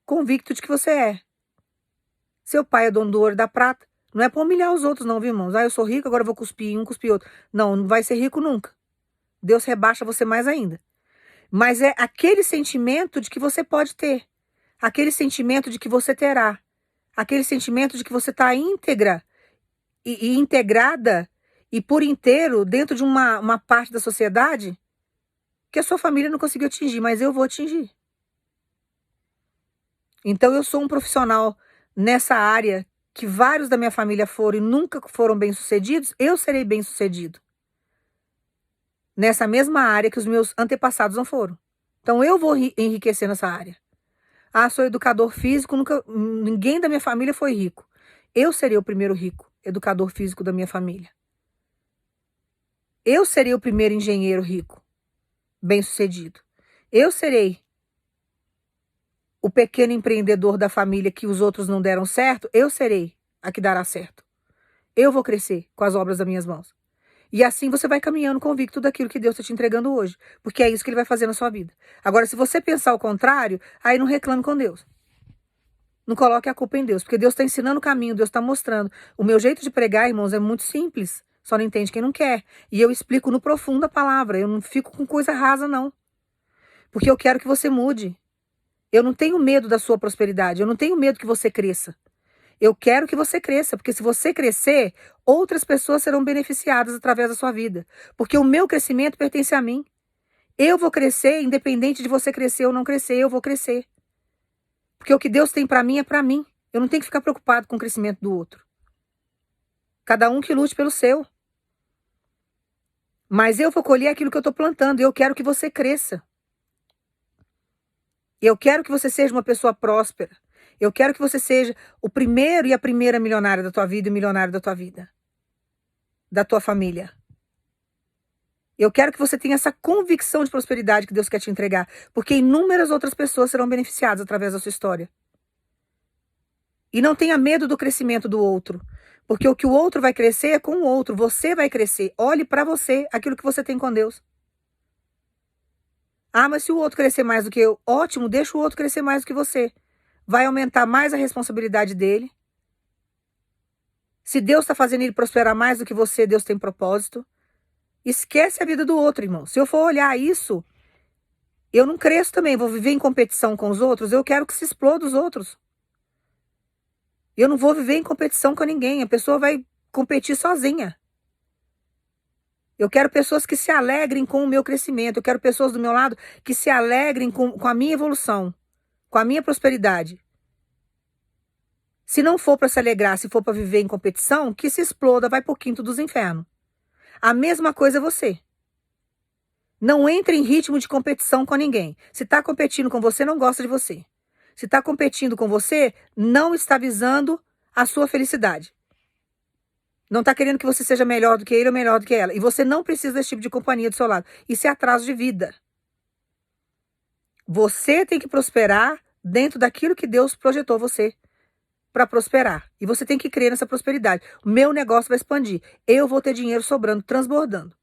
Convicto de que você é. Seu pai é dono do ouro e da prata. Não é para humilhar os outros não, viu, irmãos? Ah, eu sou rico, agora eu vou cuspir um, cuspir outro. Não, não vai ser rico nunca. Deus rebaixa você mais ainda. Mas é aquele sentimento de que você pode ter. Aquele sentimento de que você terá. Aquele sentimento de que você está íntegra e integrada e por inteiro dentro de uma parte da sociedade que a sua família não conseguiu atingir, mas eu vou atingir. Então eu sou um profissional nessa área que vários da minha família foram e nunca foram bem-sucedidos, eu serei bem-sucedido. Nessa mesma área que os meus antepassados não foram. Então eu vou enriquecer nessa área. Ah, sou educador físico, ninguém da minha família foi rico. Eu serei o primeiro rico. educador físico da minha família. Eu serei o primeiro engenheiro rico, bem-sucedido. Eu serei o pequeno empreendedor da família que os outros não deram certo. Eu serei a que dará certo. Eu vou crescer com as obras das minhas mãos. E assim você vai caminhando convicto daquilo que Deus está te entregando hoje. Porque é isso que Ele vai fazer na sua vida. Agora, se você pensar o contrário, aí não reclame com Deus. Não coloque a culpa em Deus. Porque Deus está ensinando o caminho, Deus está mostrando. O meu jeito de pregar, irmãos, é muito simples. Só não entende quem não quer. E eu explico no profundo a palavra. Eu não fico com coisa rasa, não. Porque eu quero que você mude. Eu não tenho medo da sua prosperidade. Eu não tenho medo que você cresça. Eu quero que você cresça, porque se você crescer, outras pessoas serão beneficiadas através da sua vida. Porque o meu crescimento pertence a mim. Eu vou crescer, independente de você crescer ou não crescer, eu vou crescer. Porque o que Deus tem para mim é para mim. Eu não tenho que ficar preocupado com o crescimento do outro. Cada um que lute pelo seu. Mas eu vou colher aquilo que eu estou plantando. E eu quero que você cresça. Eu quero que você seja uma pessoa próspera. Eu quero que você seja o primeiro e a primeira milionária da tua vida e o milionário da tua vida. Da tua família. Eu quero que você tenha essa convicção de prosperidade que Deus quer te entregar. Porque inúmeras outras pessoas serão beneficiadas através da sua história. E não tenha medo do crescimento do outro. Porque o que o outro vai crescer é com o outro. Você vai crescer. Olhe para você aquilo que você tem com Deus. Ah, mas se o outro crescer mais do que eu, ótimo, deixa o outro crescer mais do que você. Vai aumentar mais a responsabilidade dele. Se Deus está fazendo ele prosperar mais do que você, Deus tem propósito. Esquece a vida do outro, irmão. Se eu for olhar isso, eu não cresço também. Vou viver em competição com os outros. Eu quero que se exploda os outros. Eu não vou viver em competição com ninguém. A pessoa vai competir sozinha. Eu quero pessoas que se alegrem com o meu crescimento. Eu quero pessoas do meu lado que se alegrem com a minha evolução, com a minha prosperidade. Se não for para se alegrar, se for para viver em competição, que se exploda, vai pro quinto dos infernos. A mesma coisa é você. Não entre em ritmo de competição com ninguém. Se está competindo com você, não gosta de você. Se está competindo com você, não está visando a sua felicidade. Não está querendo que você seja melhor do que ele ou melhor do que ela. E você não precisa desse tipo de companhia do seu lado. Isso é atraso de vida. Você tem que prosperar dentro daquilo que Deus projetou você para prosperar. E você tem que crer nessa prosperidade. O meu negócio vai expandir. Eu vou ter dinheiro sobrando, transbordando.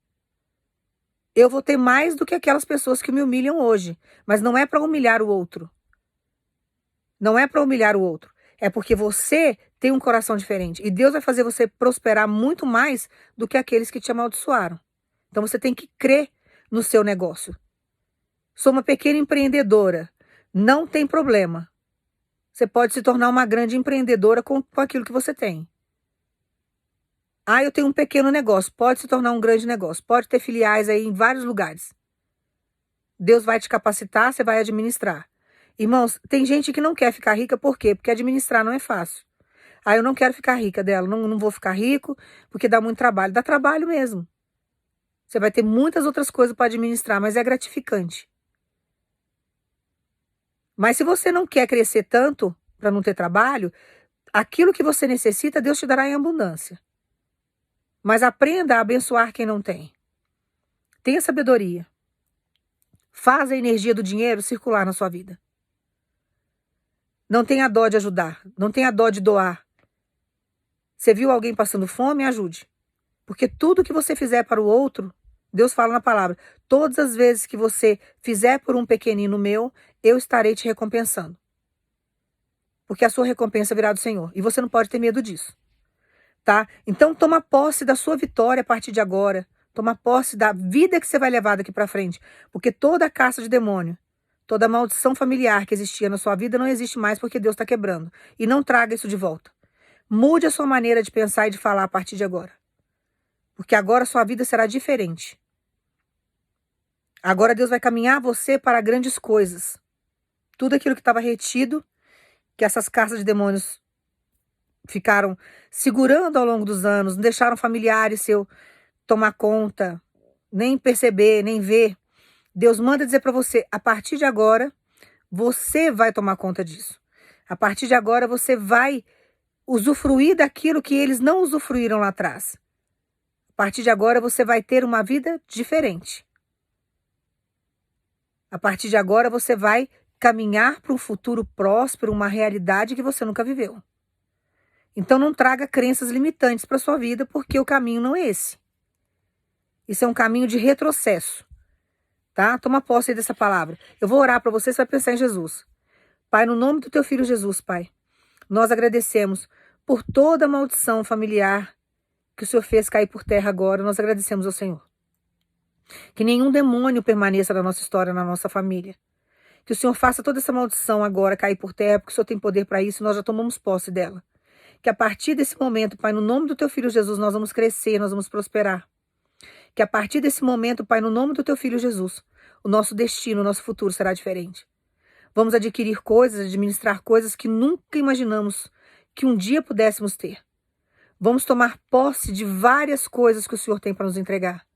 Eu vou ter mais do que aquelas pessoas que me humilham hoje. Mas não é para humilhar o outro. Não é para humilhar o outro. É porque você tem um coração diferente. E Deus vai fazer você prosperar muito mais do que aqueles que te amaldiçoaram. Então você tem que crer no seu negócio. Sou uma pequena empreendedora. Não tem problema. Você pode se tornar uma grande empreendedora com aquilo que você tem. Ah, eu tenho um pequeno negócio. Pode se tornar um grande negócio. Pode ter filiais aí em vários lugares. Deus vai te capacitar, você vai administrar. Irmãos, tem gente que não quer ficar rica, por quê? Porque administrar não é fácil. Ah, eu não quero ficar rica dela, não vou ficar rico, porque dá muito trabalho. Dá trabalho mesmo. Você vai ter muitas outras coisas para administrar, mas é gratificante. Mas se você não quer crescer tanto para não ter trabalho, aquilo que você necessita, Deus te dará em abundância. Mas aprenda a abençoar quem não tem. Tenha sabedoria. Faz a energia do dinheiro circular na sua vida. Não tenha dó de ajudar. Não tenha dó de doar. Você viu alguém passando fome? Ajude. Porque tudo que você fizer para o outro, Deus fala na palavra, todas as vezes que você fizer por um pequenino meu, eu estarei te recompensando. Porque a sua recompensa virá do Senhor. E você não pode ter medo disso. Tá? Então toma posse da sua vitória a partir de agora. Toma posse da vida que você vai levar daqui para frente. Porque toda a caça de demônio, toda a maldição familiar que existia na sua vida não existe mais porque Deus está quebrando. E não traga isso de volta. Mude a sua maneira de pensar e de falar a partir de agora. Porque agora a sua vida será diferente. Agora Deus vai caminhar você para grandes coisas. Tudo aquilo que estava retido, que essas caças de demônios ficaram segurando ao longo dos anos, não deixaram familiares seu tomar conta, nem perceber, nem ver. Deus manda dizer para você, a partir de agora, você vai tomar conta disso. A partir de agora, você vai usufruir daquilo que eles não usufruíram lá atrás. A partir de agora você vai ter uma vida diferente. A partir de agora você vai caminhar para um futuro próspero, uma realidade que você nunca viveu. Então não traga crenças limitantes para sua vida, porque o caminho não é esse. Isso é um caminho de retrocesso, tá? Toma posse aí dessa palavra. Eu vou orar para você vai pensar em Jesus. Pai, no nome do teu filho Jesus, Pai, nós agradecemos por toda a maldição familiar que o Senhor fez cair por terra agora. Nós agradecemos ao Senhor. Que nenhum demônio permaneça na nossa história, na nossa família. Que o Senhor faça toda essa maldição agora cair por terra, porque o Senhor tem poder para isso e nós já tomamos posse dela. Que a partir desse momento, Pai, no nome do teu filho Jesus, nós vamos crescer, nós vamos prosperar. Que a partir desse momento, Pai, no nome do teu filho Jesus, o nosso destino, o nosso futuro será diferente. Vamos adquirir coisas, administrar coisas que nunca imaginamos que um dia pudéssemos ter. Vamos tomar posse de várias coisas que o Senhor tem para nos entregar.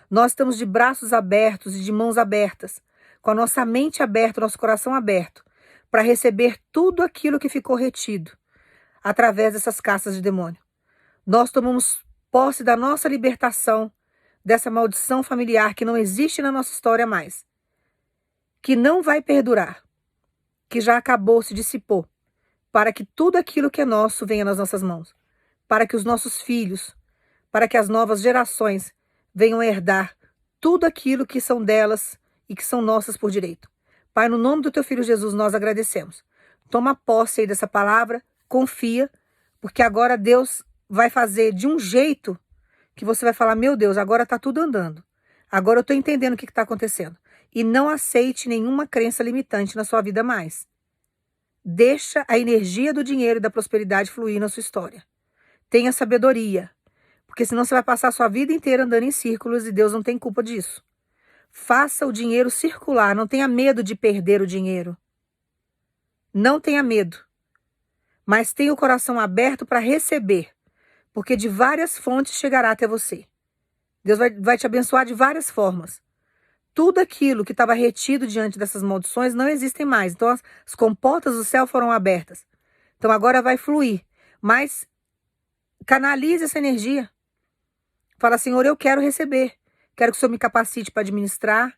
Nós estamos de braços abertos e de mãos abertas, com a nossa mente aberta, nosso coração aberto, para receber tudo aquilo que ficou retido através dessas caças de demônio. Nós tomamos posse da nossa libertação, dessa maldição familiar que não existe na nossa história mais, que não vai perdurar, que já acabou, se dissipou, para que tudo aquilo que é nosso venha nas nossas mãos, para que os nossos filhos, para que as novas gerações venham herdar tudo aquilo que são delas e que são nossas por direito. Pai, no nome do teu filho Jesus, nós agradecemos. Toma posse aí dessa palavra, confia, porque agora Deus vai fazer de um jeito que você vai falar, meu Deus, agora está tudo andando. Agora eu estou entendendo o que está acontecendo. E não aceite nenhuma crença limitante na sua vida mais. Deixa a energia do dinheiro e da prosperidade fluir na sua história. Tenha sabedoria, porque senão você vai passar a sua vida inteira andando em círculos e Deus não tem culpa disso. Faça o dinheiro circular, não tenha medo de perder o dinheiro. Não tenha medo, mas tenha o coração aberto para receber, porque de várias fontes chegará até você. Deus vai te abençoar de várias formas. Tudo aquilo que estava retido diante dessas maldições não existem mais. Então as comportas do céu foram abertas. Então agora vai fluir. Mas canalize essa energia. Fala, Senhor, eu quero receber. Quero que o Senhor me capacite para administrar.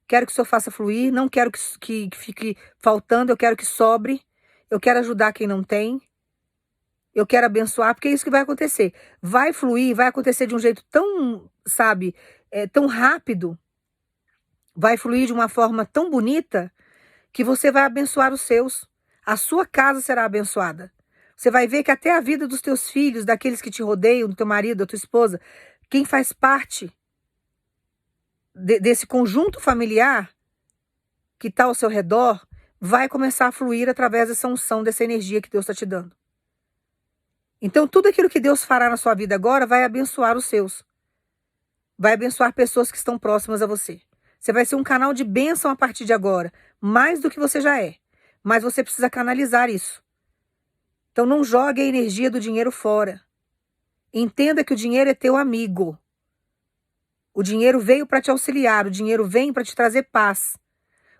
Quero que o Senhor faça fluir. Não quero que fique faltando. Eu quero que sobre. Eu quero ajudar quem não tem. Eu quero abençoar, porque é isso que vai acontecer. Vai fluir, vai acontecer de um jeito tão, sabe, tão rápido. Vai fluir de uma forma tão bonita que você vai abençoar os seus. A sua casa será abençoada. Você vai ver que até a vida dos teus filhos, daqueles que te rodeiam, do teu marido, da tua esposa, quem faz parte desse conjunto familiar que está ao seu redor, vai começar a fluir através dessa unção, dessa energia que Deus está te dando. Então, tudo aquilo que Deus fará na sua vida agora vai abençoar os seus. Vai abençoar pessoas que estão próximas a você. Você vai ser um canal de bênção a partir de agora, mais do que você já é. Mas você precisa canalizar isso. Então, não jogue a energia do dinheiro fora. Entenda que o dinheiro é teu amigo. O dinheiro veio para te auxiliar, o dinheiro vem para te trazer paz.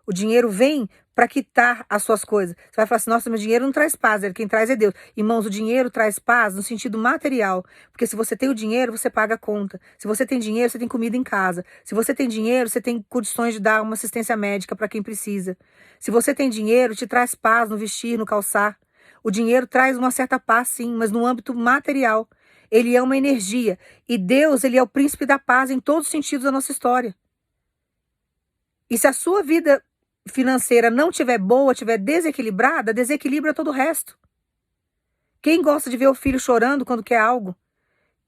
O dinheiro vem para quitar as suas coisas. Você vai falar assim, nossa, meu dinheiro não traz paz, quem traz é Deus. Irmãos, o dinheiro traz paz no sentido material, porque se você tem o dinheiro, você paga a conta. Se você tem dinheiro, você tem comida em casa. Se você tem dinheiro, você tem condições de dar uma assistência médica para quem precisa. Se você tem dinheiro, te traz paz no vestir, no calçar. O dinheiro traz uma certa paz, sim, mas no âmbito material. Ele é uma energia. E Deus, ele é o príncipe da paz em todos os sentidos da nossa história. E se a sua vida financeira não estiver boa, estiver desequilibrada, desequilibra todo o resto. Quem gosta de ver o filho chorando quando quer algo?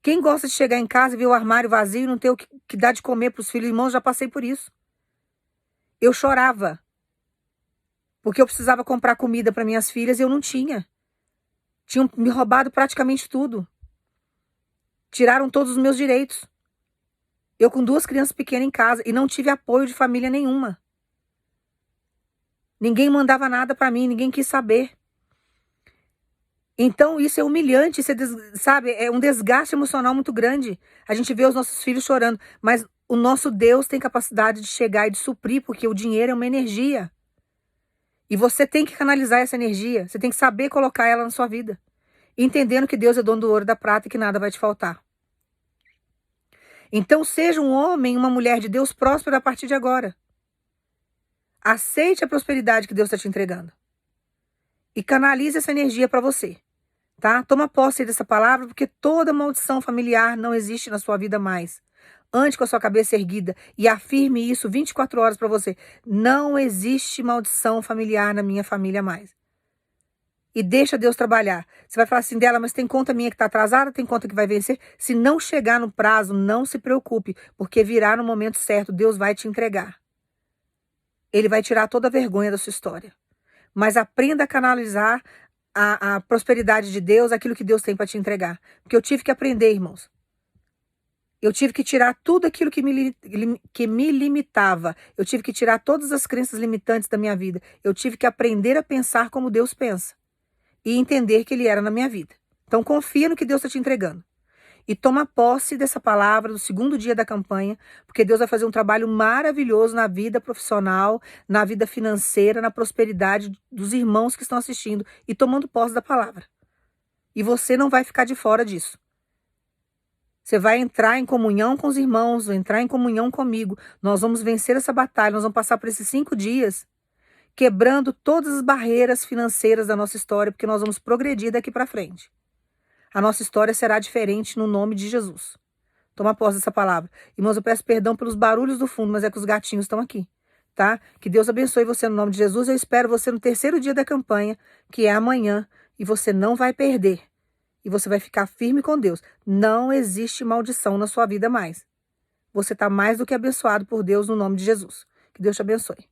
Quem gosta de chegar em casa e ver o armário vazio e não ter o que dar de comer para os filhos? Irmãos, já passei por isso. Eu chorava, porque eu precisava comprar comida para minhas filhas e eu não tinha. Tinham me roubado praticamente tudo. Tiraram todos os meus direitos. Eu com 2 crianças pequenas em casa e não tive apoio de família nenhuma. Ninguém mandava nada para mim, ninguém quis saber. Então isso é humilhante, isso sabe, é um desgaste emocional muito grande. A gente vê os nossos filhos chorando, mas o nosso Deus tem capacidade de chegar e de suprir, porque o dinheiro é uma energia. E você tem que canalizar essa energia, você tem que saber colocar ela na sua vida. entendendo que Deus é dono do ouro e da prata e que nada vai te faltar. Então seja um homem, uma mulher de Deus próspero a partir de agora. Aceite a prosperidade que Deus está te entregando. E canalize essa energia para você. Tá? Toma posse dessa palavra, porque toda maldição familiar não existe na sua vida mais. Ande com a sua cabeça erguida e afirme isso 24 horas para você. Não existe maldição familiar na minha família mais. E deixa Deus trabalhar. Você vai falar assim dela, mas tem conta minha que está atrasada, tem conta que vai vencer. Se não chegar no prazo, não se preocupe, porque virá no momento certo, Deus vai te entregar. Ele vai tirar toda a vergonha da sua história. Mas aprenda a canalizar a prosperidade de Deus, aquilo que Deus tem para te entregar. Porque eu tive que aprender, irmãos. Eu tive que tirar tudo aquilo que me limitava. Eu tive que tirar todas as crenças limitantes da minha vida. Eu tive que aprender a pensar como Deus pensa. E entender que Ele era na minha vida. Então confia no que Deus está te entregando. E toma posse dessa palavra do segundo dia da campanha, porque Deus vai fazer um trabalho maravilhoso na vida profissional, na vida financeira, na prosperidade dos irmãos que estão assistindo e tomando posse da palavra. E você não vai ficar de fora disso. Você vai entrar em comunhão com os irmãos, vai entrar em comunhão comigo. Nós vamos vencer essa batalha, nós vamos passar por esses 5 dias, quebrando todas as barreiras financeiras da nossa história, porque nós vamos progredir daqui para frente. A nossa história será diferente no nome de Jesus. Toma posse dessa palavra. Irmãos, eu peço perdão pelos barulhos do fundo, mas é que os gatinhos estão aqui, tá? Que Deus abençoe você no nome de Jesus. Eu espero você no terceiro dia da campanha, que é amanhã, e você não vai perder. E você vai ficar firme com Deus. Não existe maldição na sua vida mais. Você está mais do que abençoado por Deus no nome de Jesus. Que Deus te abençoe.